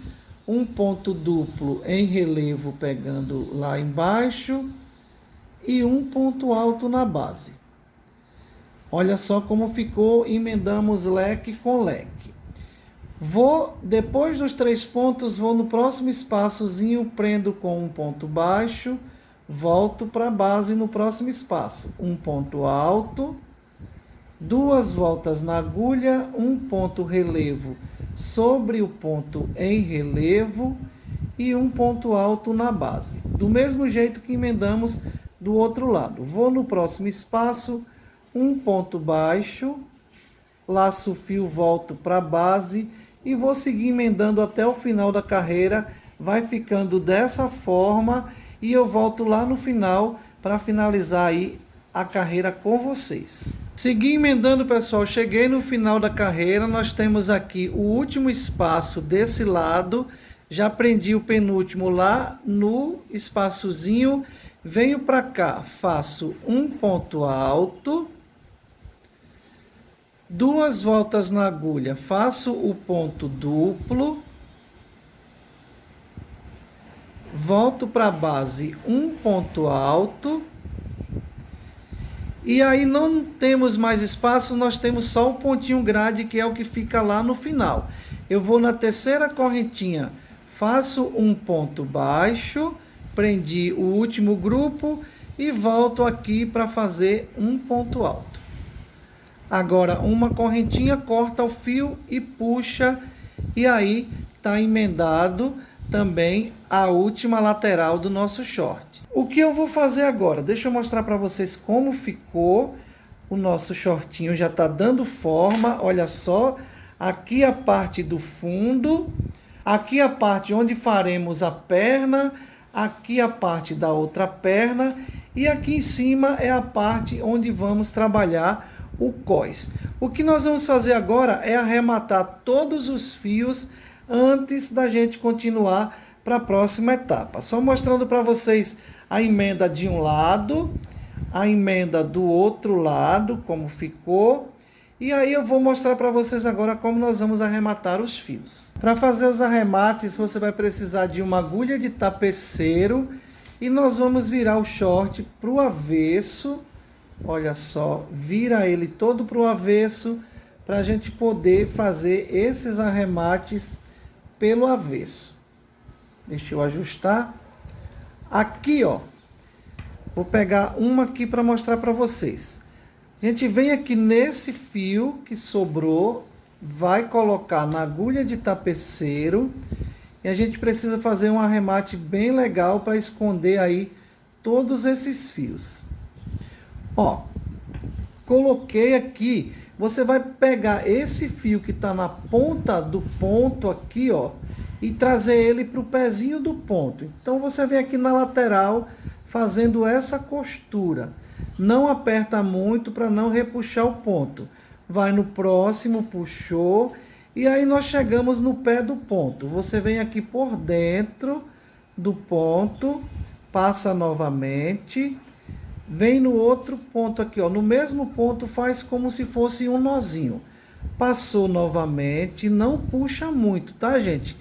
um ponto duplo em relevo pegando lá embaixo e um ponto alto na base. Olha só como ficou, emendamos leque com leque. Depois dos 3 pontos, vou no próximo espaçozinho, prendo com um ponto baixo, volto para a base no próximo espaço. Um ponto alto, 2 voltas na agulha, um ponto relevo sobre o ponto em relevo e um ponto alto na base. Do mesmo jeito que emendamos do outro lado. Vou no próximo espaço, um ponto baixo, laço o fio, volto para a base e vou seguir emendando até o final da carreira. Vai ficando dessa forma e eu volto lá no final para finalizar aí a carreira com vocês. Segui emendando, pessoal, cheguei no final da carreira, nós temos aqui o último espaço desse lado, já prendi o penúltimo lá no espaçozinho, venho para cá, faço um ponto alto, 2 voltas na agulha, faço o ponto duplo, volto para a base, um ponto alto, e aí não temos mais espaço, nós temos só o pontinho grade, que é o que fica lá no final. Eu vou na terceira correntinha, faço um ponto baixo, prendi o último grupo e volto aqui para fazer um ponto alto. Agora uma correntinha, corta o fio e puxa, e aí está emendado também a última lateral do nosso short. O que eu vou fazer agora? Deixa eu mostrar para vocês como ficou. O nosso shortinho já está dando forma, olha só. Aqui a parte do fundo, aqui a parte onde faremos a perna, aqui a parte da outra perna e aqui em cima é a parte onde vamos trabalhar o cós. O que nós vamos fazer agora é arrematar todos os fios antes da gente continuar para a próxima etapa. Só mostrando para vocês a emenda de um lado, a emenda do outro lado, como ficou. E aí eu vou mostrar para vocês agora como nós vamos arrematar os fios. Para fazer os arremates, você vai precisar de uma agulha de tapeceiro e nós vamos virar o short para o avesso. Olha só, vira ele todo para o avesso para a gente poder fazer esses arremates pelo avesso. Deixa eu ajustar. Aqui, ó, vou pegar uma aqui para mostrar para vocês. A gente vem aqui nesse fio que sobrou, vai colocar na agulha de tapeceiro e a gente precisa fazer um arremate bem legal para esconder aí todos esses fios. Ó, coloquei aqui. Você vai pegar esse fio que está na ponta do ponto aqui, ó, e trazer ele para o pezinho do ponto. Então você vem aqui na lateral fazendo essa costura. Não aperta muito para não repuxar o ponto. Vai no próximo, puxou, e aí nós chegamos no pé do ponto. Você vem aqui por dentro do ponto, passa novamente, vem no outro ponto aqui, ó, no mesmo ponto faz como se fosse um nozinho. Passou novamente, não puxa muito, tá, gente?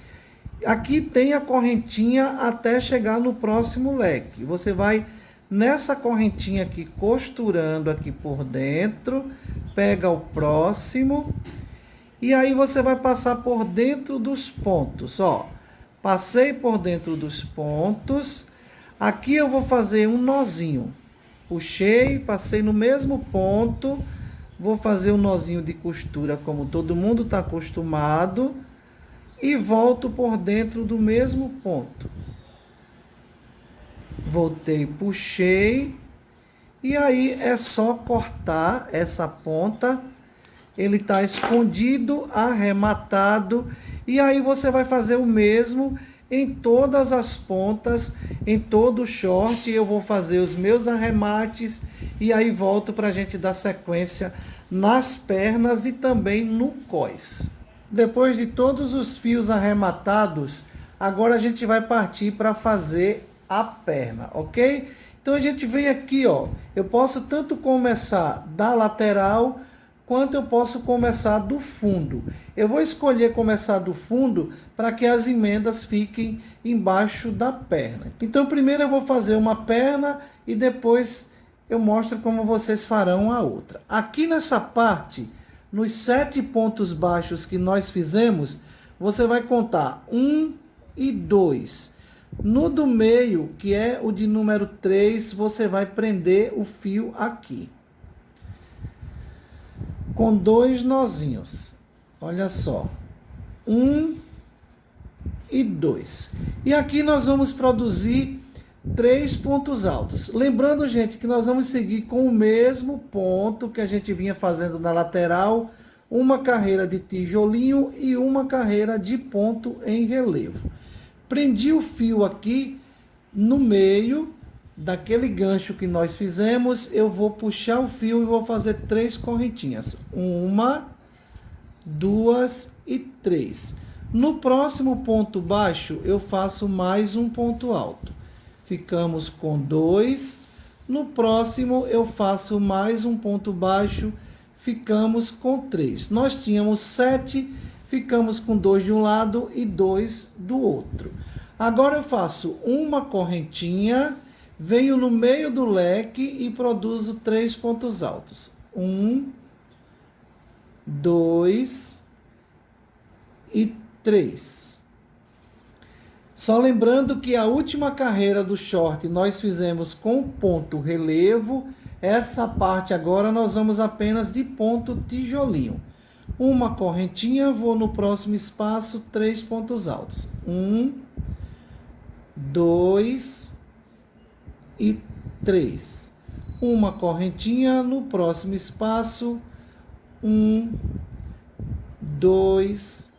Aqui tem a correntinha até chegar no próximo leque. Você vai nessa correntinha aqui, costurando aqui por dentro, pega o próximo, e aí você vai passar por dentro dos pontos, ó. Passei por dentro dos pontos, aqui eu vou fazer um nozinho. Puxei, passei no mesmo ponto, vou fazer um nozinho de costura como todo mundo está acostumado e volto por dentro do mesmo ponto. Voltei, puxei e aí é só cortar essa ponta, ele está escondido, arrematado, e aí você vai fazer o mesmo em todas as pontas, em todo o short. Eu vou fazer os meus arremates e aí volto para a gente dar sequência nas pernas e também no cós. Depois de todos os fios arrematados, agora a gente vai partir para fazer a perna, ok? Então a gente vem aqui, ó, eu posso tanto começar da lateral quanto eu posso começar do fundo. Eu vou escolher começar do fundo para que as emendas fiquem embaixo da perna. Então primeiro eu vou fazer uma perna e depois eu mostro como vocês farão a outra. Aqui nessa parte, nos 7 pontos baixos que nós fizemos, você vai contar 1 e 2. No do meio, que é o de número 3, você vai prender o fio aqui com 2 nozinhos. Olha só, 1 e 2. E aqui nós vamos produzir 3 pontos altos. Lembrando, gente, que nós vamos seguir com o mesmo ponto que a gente vinha fazendo na lateral, uma carreira de tijolinho e uma carreira de ponto em relevo. Prendi o fio aqui no meio daquele gancho que nós fizemos, eu vou puxar o fio e vou fazer 3 correntinhas. 1, 2 e 3. No próximo ponto baixo, eu faço mais um ponto alto. Ficamos com 2. No próximo, eu faço mais um ponto baixo. Ficamos com 3. Nós tínhamos 7, ficamos com 2 de um lado e 2 do outro. Agora eu faço uma correntinha, venho no meio do leque e produzo 3 pontos altos. 1, 2 e 3. Só lembrando que a última carreira do short nós fizemos com ponto relevo. Essa parte agora nós vamos apenas de ponto tijolinho. Uma correntinha, vou no próximo espaço, 3 pontos altos. 1, 2 e 3. Uma correntinha, no próximo espaço, 1, 2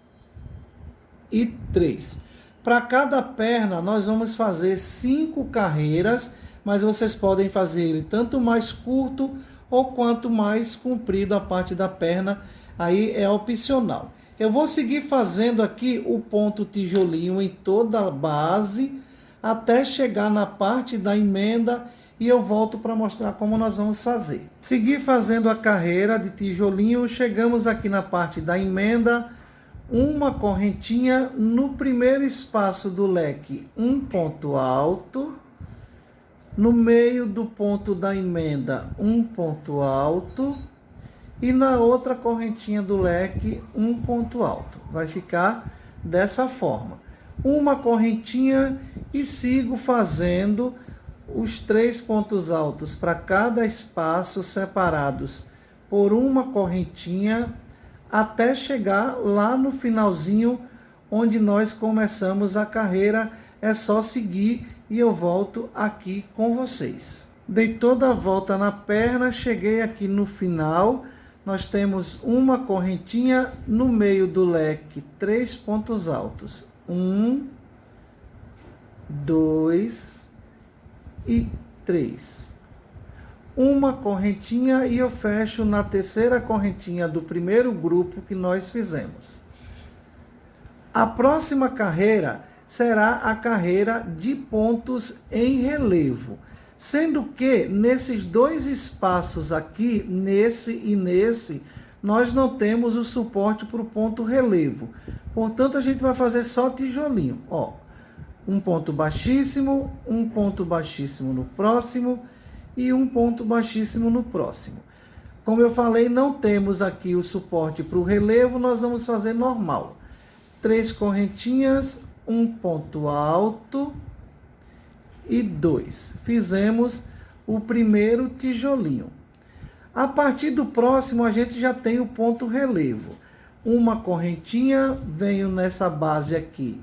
e 3. Para cada perna, nós vamos fazer 5 carreiras, mas vocês podem fazer ele tanto mais curto ou quanto mais comprido a parte da perna, aí é opcional. Eu vou seguir fazendo aqui o ponto tijolinho em toda a base, até chegar na parte da emenda e eu volto para mostrar como nós vamos fazer. Seguir fazendo a carreira de tijolinho, chegamos aqui na parte da emenda, uma correntinha, no primeiro espaço do leque, um ponto alto, no meio do ponto da emenda, um ponto alto, e na outra correntinha do leque, um ponto alto. Vai ficar dessa forma. Uma correntinha e sigo fazendo os 3 pontos altos para cada espaço, separados por uma correntinha, até chegar lá no finalzinho onde nós começamos a carreira. É só seguir e eu volto aqui com vocês. Dei toda a volta na perna, cheguei aqui no final, nós temos uma correntinha no meio do leque, 3 pontos altos. 1, 2 e 3. Uma correntinha e eu fecho na terceira correntinha do primeiro grupo que nós fizemos. A próxima carreira será a carreira de pontos em relevo, sendo que nesses dois espaços aqui, nesse e nesse, nós não temos o suporte para o ponto relevo. Portanto, a gente vai fazer só tijolinho. Ó, um ponto baixíssimo no próximo e um ponto baixíssimo no próximo. Como eu falei, não temos aqui o suporte para o relevo, nós vamos fazer normal. 3 correntinhas, um ponto alto e 2. Fizemos o primeiro tijolinho. A partir do próximo, a gente já tem o ponto relevo. Uma correntinha, venho nessa base aqui,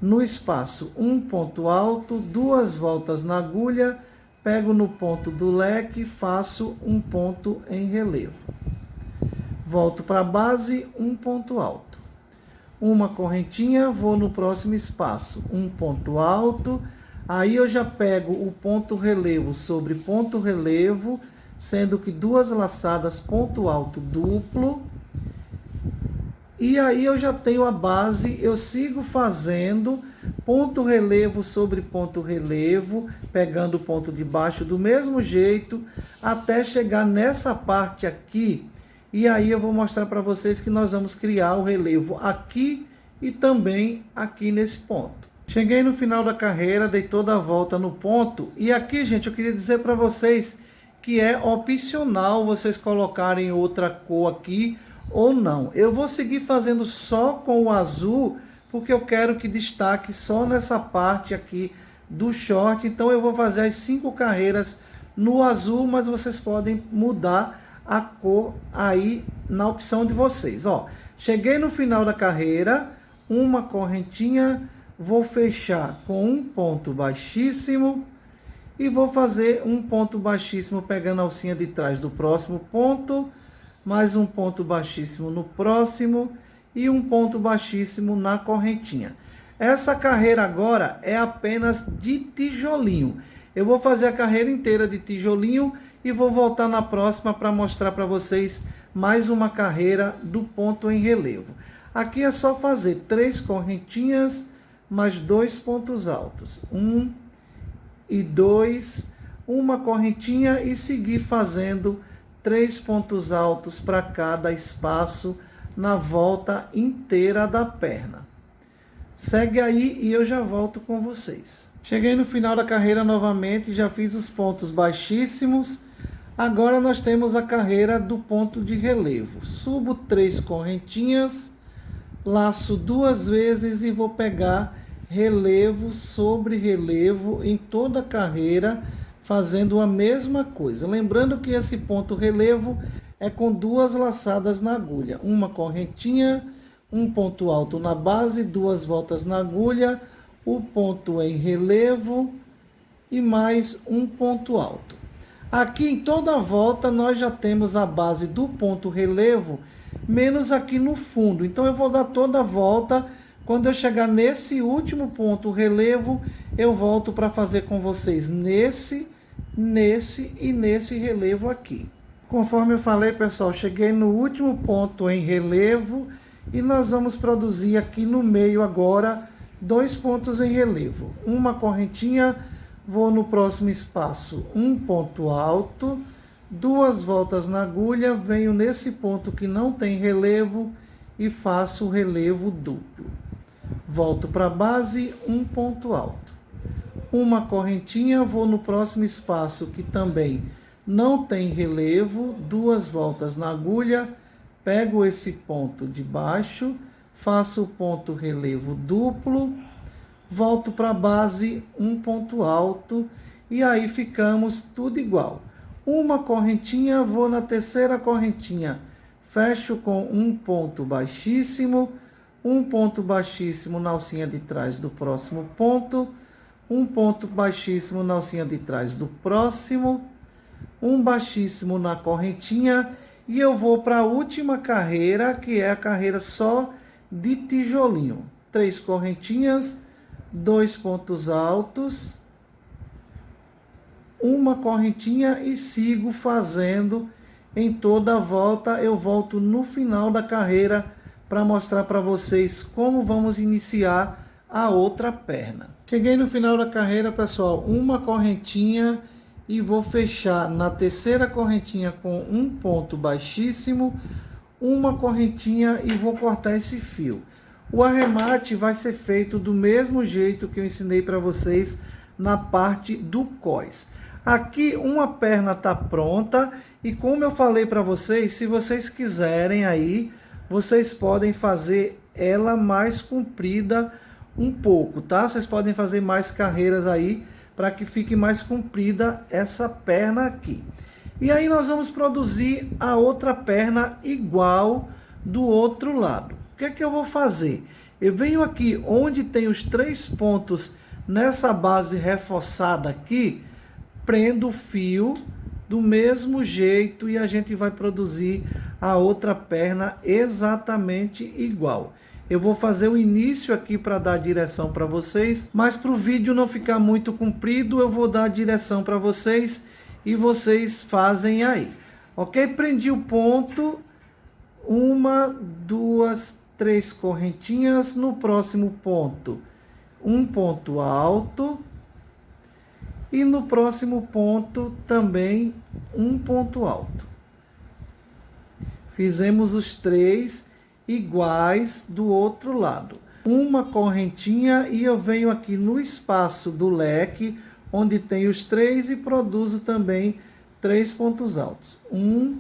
no espaço, um ponto alto, 2 voltas na agulha, pego no ponto do leque, faço um ponto em relevo. Volto para a base, um ponto alto. Uma correntinha, vou no próximo espaço, um ponto alto, aí eu já pego o ponto relevo sobre ponto relevo, sendo que 2 laçadas, ponto alto duplo, e aí eu já tenho a base, eu sigo fazendo ponto relevo sobre ponto relevo, pegando o ponto de baixo do mesmo jeito, até chegar nessa parte aqui. E aí eu vou mostrar para vocês que nós vamos criar o relevo aqui e também aqui nesse ponto. Cheguei no final da carreira, dei toda a volta no ponto. E aqui, gente, eu queria dizer para vocês que é opcional vocês colocarem outra cor aqui ou não. Eu vou seguir fazendo só com o azul, porque eu quero que destaque só nessa parte aqui do short. Então eu vou fazer as 5 carreiras no azul, mas vocês podem mudar a cor aí na opção de vocês. Ó, cheguei no final da carreira, uma correntinha, vou fechar com um ponto baixíssimo e vou fazer um ponto baixíssimo pegando a alcinha de trás do próximo ponto, mais um ponto baixíssimo no próximo e um ponto baixíssimo na correntinha. Essa carreira agora é apenas de tijolinho. Eu vou fazer a carreira inteira de tijolinho e vou voltar na próxima para mostrar para vocês mais uma carreira do ponto em relevo. Aqui é só fazer 3 correntinhas mais 2 pontos altos. 1 e 2, uma correntinha e seguir fazendo 3 pontos altos para cada espaço na volta inteira da perna. Segue aí e eu já volto com vocês. Cheguei no final da carreira novamente, já fiz os pontos baixíssimos. Agora nós temos a carreira do ponto de relevo. Subo 3 correntinhas, laço 2 vezes e vou pegar relevo sobre relevo em toda a carreira, fazendo a mesma coisa. Lembrando que esse ponto relevo é com 2 laçadas na agulha. Uma correntinha, um ponto alto na base, 2 voltas na agulha, o ponto em relevo e mais um ponto alto. Aqui em toda a volta nós já temos a base do ponto relevo, menos aqui no fundo. Então eu vou dar toda a volta. Quando eu chegar nesse último ponto relevo, eu volto para fazer com vocês nesse e nesse relevo aqui. Conforme eu falei, pessoal, cheguei no último ponto em relevo e nós vamos produzir aqui no meio agora 2 pontos em relevo. Uma correntinha, vou no próximo espaço, um ponto alto, 2 voltas na agulha, venho nesse ponto que não tem relevo e faço o relevo duplo. Volto para a base, um ponto alto. Uma correntinha, vou no próximo espaço que também não tem relevo, 2 voltas na agulha, pego esse ponto de baixo, faço o ponto relevo duplo, volto para a base, um ponto alto, e aí ficamos tudo igual. Uma correntinha, vou na terceira correntinha, fecho com um ponto baixíssimo na alcinha de trás do próximo ponto, um ponto baixíssimo na alcinha de trás do próximo, um baixíssimo na correntinha, e eu vou para a última carreira, que é a carreira só de tijolinho. 3 correntinhas, 2 pontos altos, uma correntinha e sigo fazendo em toda a volta. Eu volto no final da carreira para mostrar para vocês como vamos iniciar a outra perna. Cheguei no final da carreira, pessoal, uma correntinha e vou fechar na terceira correntinha com um ponto baixíssimo, uma correntinha e vou cortar esse fio. O arremate vai ser feito do mesmo jeito que eu ensinei para vocês na parte do cós. Aqui uma perna está pronta e como eu falei para vocês, se vocês quiserem aí, vocês podem fazer ela mais comprida um pouco, tá? Vocês podem fazer mais carreiras aí para que fique mais comprida essa perna aqui. E aí nós vamos produzir a outra perna igual do outro lado. O que é que eu vou fazer? Eu venho aqui onde tem os 3 pontos nessa base reforçada aqui, prendo o fio do mesmo jeito e a gente vai produzir a outra perna exatamente igual. Eu vou fazer o início aqui para dar a direção para vocês, mas para o vídeo não ficar muito comprido, eu vou dar a direção para vocês e vocês fazem aí. Ok? Prendi o ponto, 1, 2, 3 correntinhas, no próximo ponto, um ponto alto. E no próximo ponto também um ponto alto. Fizemos os 3 iguais do outro lado. Uma correntinha e eu venho aqui no espaço do leque, onde tem os 3 e produzo também 3 pontos altos. 1,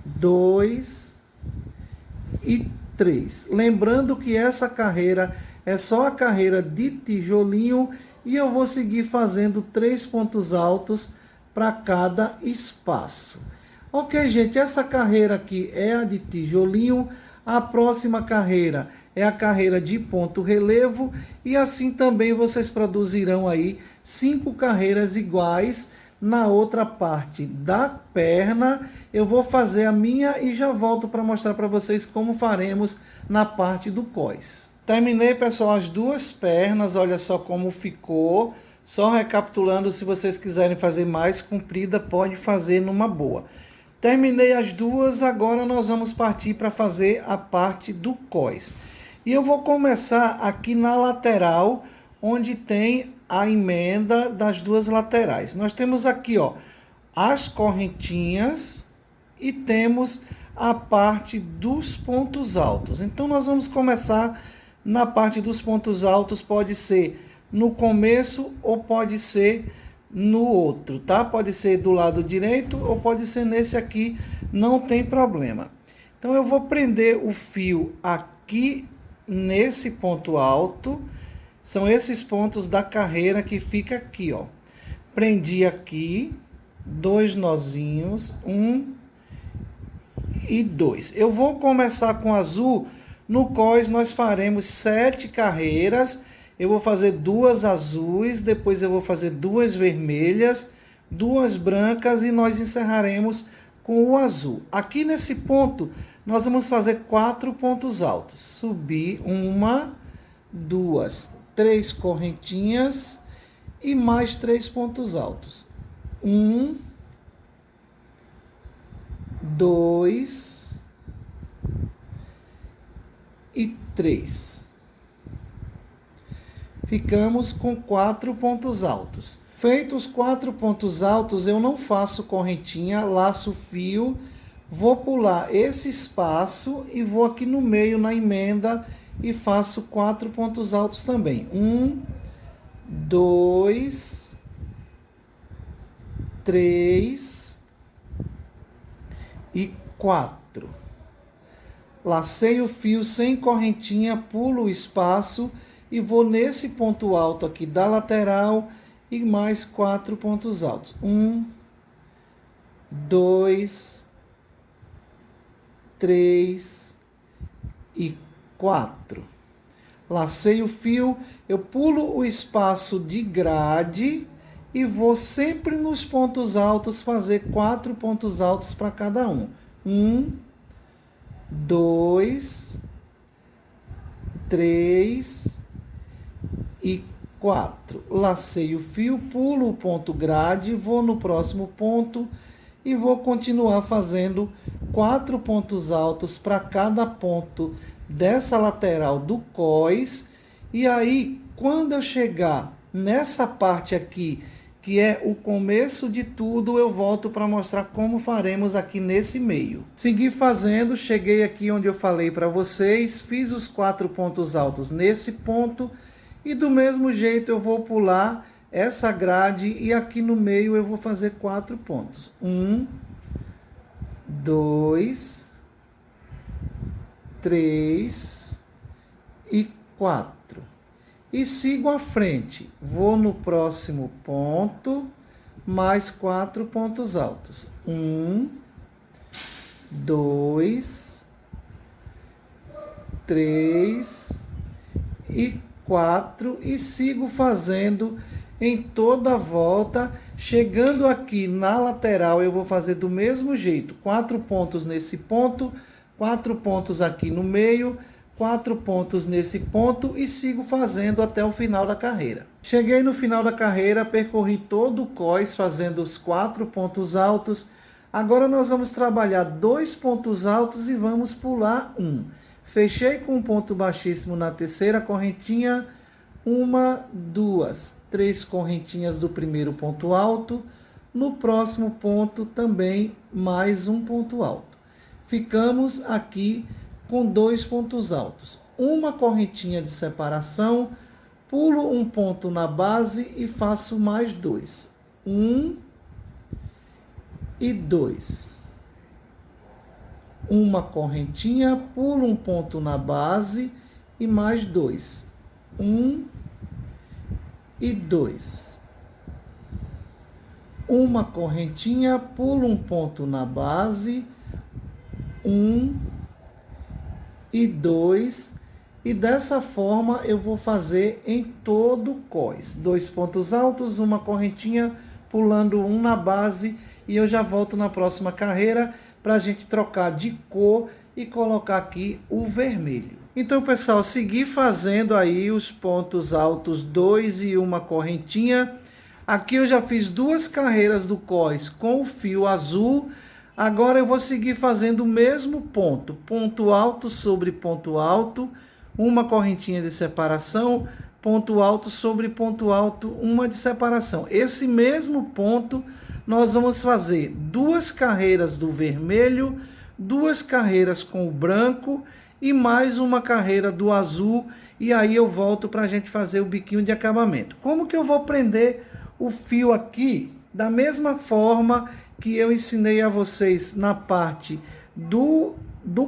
2 e 3. Lembrando que essa carreira é só a carreira de tijolinho e eu vou seguir fazendo 3 pontos altos para cada espaço. Ok, gente, essa carreira aqui é a de tijolinho, a próxima carreira é a carreira de ponto relevo e assim também vocês produzirão aí 5 carreiras iguais na outra parte da perna. Eu vou fazer a minha e já volto para mostrar para vocês como faremos na parte do cós. Terminei, pessoal, as 2 pernas, olha só como ficou. Só recapitulando, se vocês quiserem fazer mais comprida, pode fazer numa boa. Terminei as 2, agora nós vamos partir para fazer a parte do cós. E eu vou começar aqui na lateral, onde tem a emenda das 2 laterais. Nós temos aqui, ó, as correntinhas e temos a parte dos pontos altos. Então nós vamos começar na parte dos pontos altos, pode ser no começo ou pode ser no outro, tá? Pode ser do lado direito ou pode ser nesse aqui, não tem problema. Então eu vou prender o fio aqui nesse ponto alto, são esses pontos da carreira que fica aqui, ó. Prendi aqui, 2 nozinhos, 1 e 2. Eu vou começar com azul. No cós nós faremos 7 carreiras. Eu vou fazer 2 azuis, depois eu vou fazer 2 vermelhas, 2 brancas e nós encerraremos com o azul. Aqui nesse ponto nós vamos fazer 4 pontos altos. Subir 1, 2, 3 correntinhas e mais 3 pontos altos. 1, 2 e 3. Ficamos com 4 pontos altos. Feitos 4 pontos altos, eu não faço correntinha, laço o fio, vou pular esse espaço e vou aqui no meio na emenda e faço 4 pontos altos também. 1, 2, 3 e 4. Lacei o fio sem correntinha, pulo o espaço e vou nesse ponto alto aqui da lateral e mais 4 pontos altos. 1, 2, 3 e 4. Lacei o fio, eu pulo o espaço de grade e vou sempre nos pontos altos fazer 4 pontos altos para cada um. 1, 2, 3 e 4. Lacei o fio, pulo o ponto grade, vou no próximo ponto e vou continuar fazendo 4 pontos altos para cada ponto dessa lateral do cós. E aí, quando eu chegar nessa parte aqui, que é o começo de tudo, eu volto para mostrar como faremos aqui nesse meio. Segui fazendo, cheguei aqui onde eu falei para vocês, fiz os 4 pontos altos nesse ponto e do mesmo jeito eu vou pular essa grade e aqui no meio eu vou fazer 4 pontos. 1, 2, 3 e 4. E sigo à frente. Vou no próximo ponto, mais 4 pontos altos. 1, 2, 3 e 4. E sigo fazendo em toda a volta. Chegando aqui na lateral, eu vou fazer do mesmo jeito. 4 pontos nesse ponto, 4 pontos aqui no meio, 4 pontos nesse ponto e sigo fazendo até o final da carreira. Cheguei no final da carreira, percorri todo o cós fazendo os 4 pontos altos. Agora nós vamos trabalhar 2 pontos altos e vamos pular 1. Fechei com um ponto baixíssimo na terceira correntinha, 1, 2, 3 correntinhas do primeiro ponto alto. No próximo ponto também mais um ponto alto. Ficamos aqui com 2 pontos altos, uma correntinha de separação, pulo um ponto na base e faço mais 2. 1 e 2. Uma correntinha, pulo um ponto na base e mais 2. 1 e 2. Uma correntinha, pulo um ponto na base, 1 e 2, e dessa forma eu vou fazer em todo o cós. 2 pontos altos, uma correntinha, pulando um na base, e eu já volto na próxima carreira para a gente trocar de cor e colocar aqui o vermelho. Então, pessoal, segui fazendo aí os pontos altos 2 e uma correntinha. Aqui eu já fiz 2 carreiras do cós com o fio azul. Agora eu vou seguir fazendo o mesmo ponto, ponto alto sobre ponto alto, uma correntinha de separação, ponto alto sobre ponto alto, uma de separação. Esse mesmo ponto nós vamos fazer 2 carreiras do vermelho, 2 carreiras com o branco e mais uma carreira do azul, e aí eu volto para a gente fazer o biquinho de acabamento. Como que eu vou prender o fio aqui? Da mesma forma que eu ensinei a vocês na parte do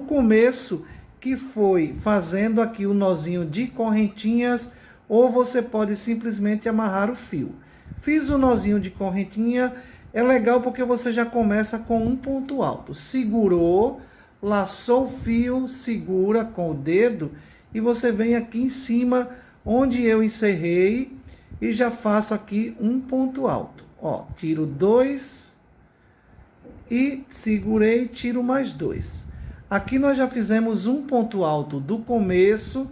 começo, que foi fazendo aqui o nozinho de correntinhas, ou você pode simplesmente amarrar o fio. Fiz o nozinho de correntinha, é legal porque você já começa com um ponto alto. Segurou, laçou o fio, segura com o dedo e você vem aqui em cima onde eu encerrei e já faço aqui um ponto alto. Ó, tiro 2 e segurei, tiro mais 2. Aqui nós já fizemos um ponto alto do começo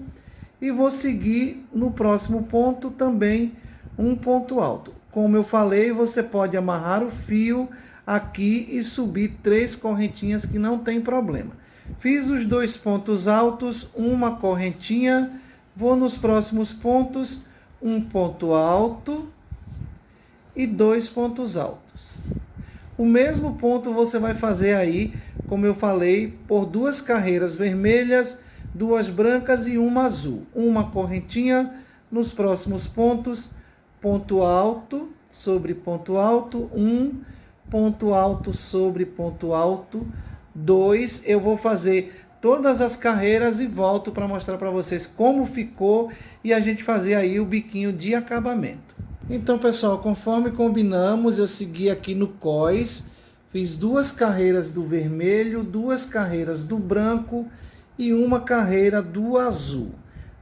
e vou seguir no próximo ponto também um ponto alto. Como eu falei, você pode amarrar o fio aqui e subir 3 correntinhas que não tem problema. Fiz os 2 pontos altos, uma correntinha, vou nos próximos pontos, um ponto alto e 2 pontos altos. O mesmo ponto você vai fazer aí, como eu falei, por 2 carreiras vermelhas, 2 brancas e uma azul. Uma correntinha nos próximos pontos, ponto alto sobre ponto alto, 1, ponto alto sobre ponto alto, 2. Eu vou fazer todas as carreiras e volto para mostrar para vocês como ficou e a gente fazer aí o biquinho de acabamento. Então, pessoal, conforme combinamos, eu segui aqui no cós, fiz 2 carreiras do vermelho, 2 carreiras do branco e uma carreira do azul.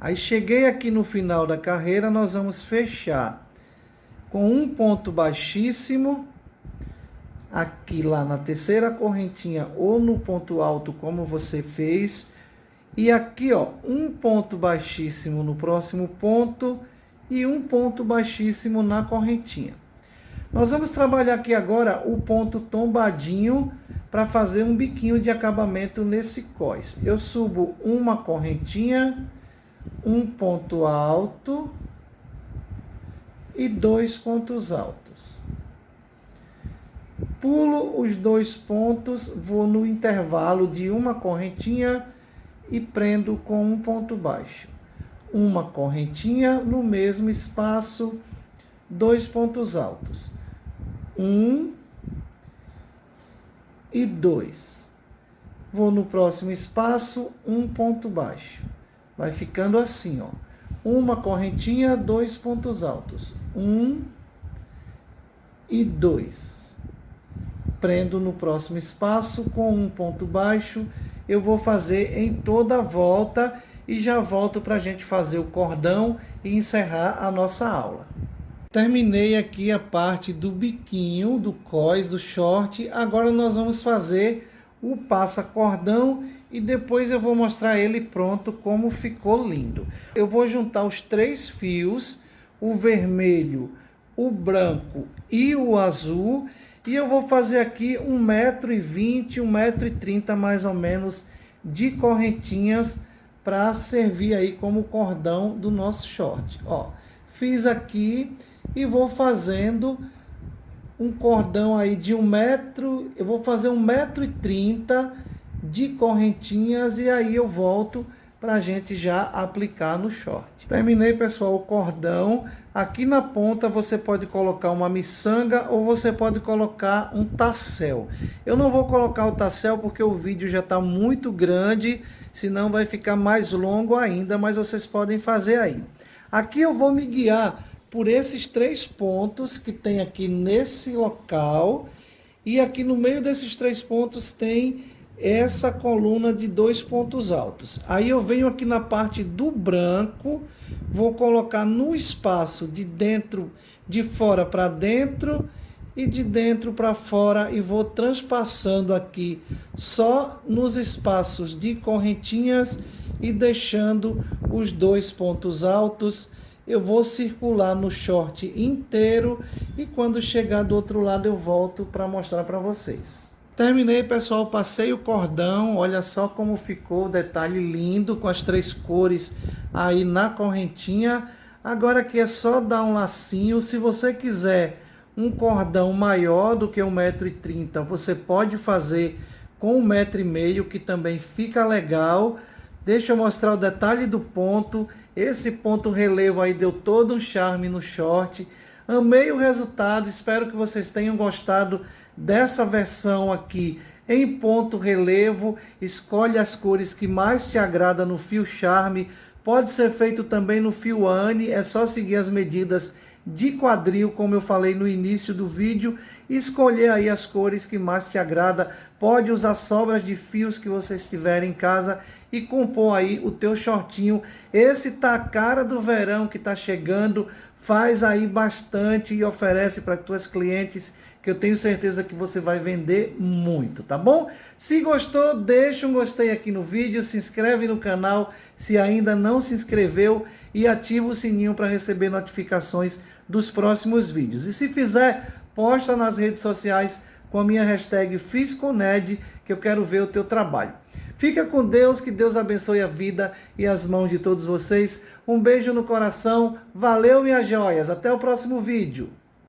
Aí cheguei aqui no final da carreira, nós vamos fechar com um ponto baixíssimo, aqui lá na terceira correntinha ou no ponto alto, como você fez. E aqui, ó, um ponto baixíssimo no próximo ponto e um ponto baixíssimo na correntinha. Nós vamos trabalhar aqui agora o ponto tombadinho para fazer um biquinho de acabamento nesse cós. Eu subo uma correntinha, um ponto alto e 2 pontos altos. Pulo os 2 pontos, vou no intervalo de uma correntinha e prendo com um ponto baixo. Uma correntinha no mesmo espaço, 2 pontos altos. 1 e 2. Vou no próximo espaço, um ponto baixo. Vai ficando assim, ó. Uma correntinha, 2 pontos altos. 1 e 2. Prendo no próximo espaço com um ponto baixo. Eu vou fazer em toda a volta e já volto para a gente fazer o cordão e encerrar a nossa aula. Terminei aqui a parte do biquinho, do cós, do short. Agora nós vamos fazer o passa-cordão e depois eu vou mostrar ele pronto, como ficou lindo. Eu vou juntar os 3 fios, o vermelho, o branco e o azul. E eu vou fazer aqui 1,20 m, 1,30 m mais ou menos de correntinhas para servir aí como cordão do nosso short. Ó, fiz aqui e vou fazendo um cordão aí de 1 metro, eu vou fazer 1,30 m de correntinhas e aí eu volto para a gente já aplicar no short. Terminei, pessoal, o cordão. Aqui na ponta você pode colocar uma miçanga ou você pode colocar um tassel. Eu não vou colocar o tassel porque o vídeo já está muito grande, senão vai ficar mais longo ainda, mas vocês podem fazer aí. Aqui eu vou me guiar por esses 3 pontos que tem aqui nesse local, e aqui no meio desses 3 pontos tem essa coluna de 2 pontos altos. Aí eu venho aqui na parte do branco, vou colocar no espaço de dentro, de fora para dentro e de dentro para fora, e vou transpassando aqui só nos espaços de correntinhas e deixando os 2 pontos altos. Eu vou circular no short inteiro e quando chegar do outro lado eu volto para mostrar para vocês. Terminei, pessoal, passei o cordão, olha só como ficou, o detalhe lindo com as 3 cores aí na correntinha. Agora aqui é só dar um lacinho. Se você quiser um cordão maior do que 1,30 m, você pode fazer com 1,5 m, que também fica legal. Deixa eu mostrar o detalhe do ponto. Esse ponto relevo aí deu todo um charme no short. Amei o resultado, espero que vocês tenham gostado dessa versão aqui em ponto relevo. Escolhe as cores que mais te agrada no fio charme. Pode ser feito também no fio Anne, é só seguir as medidas de quadril, como eu falei no início do vídeo, e escolher aí as cores que mais te agrada. Pode usar sobras de fios que vocês tiverem em casa e compor aí o teu shortinho. Esse tá a cara do verão que tá chegando. Faz aí bastante e oferece para tuas clientes, que eu tenho certeza que você vai vender muito, tá bom? Se gostou, deixa um gostei aqui no vídeo, se inscreve no canal se ainda não se inscreveu e ativa o sininho para receber notificações dos próximos vídeos. E se fizer, posta nas redes sociais com a minha hashtag FizConEd, que eu quero ver o teu trabalho. Fica com Deus, que Deus abençoe a vida e as mãos de todos vocês. Um beijo no coração, valeu minhas joias, até o próximo vídeo.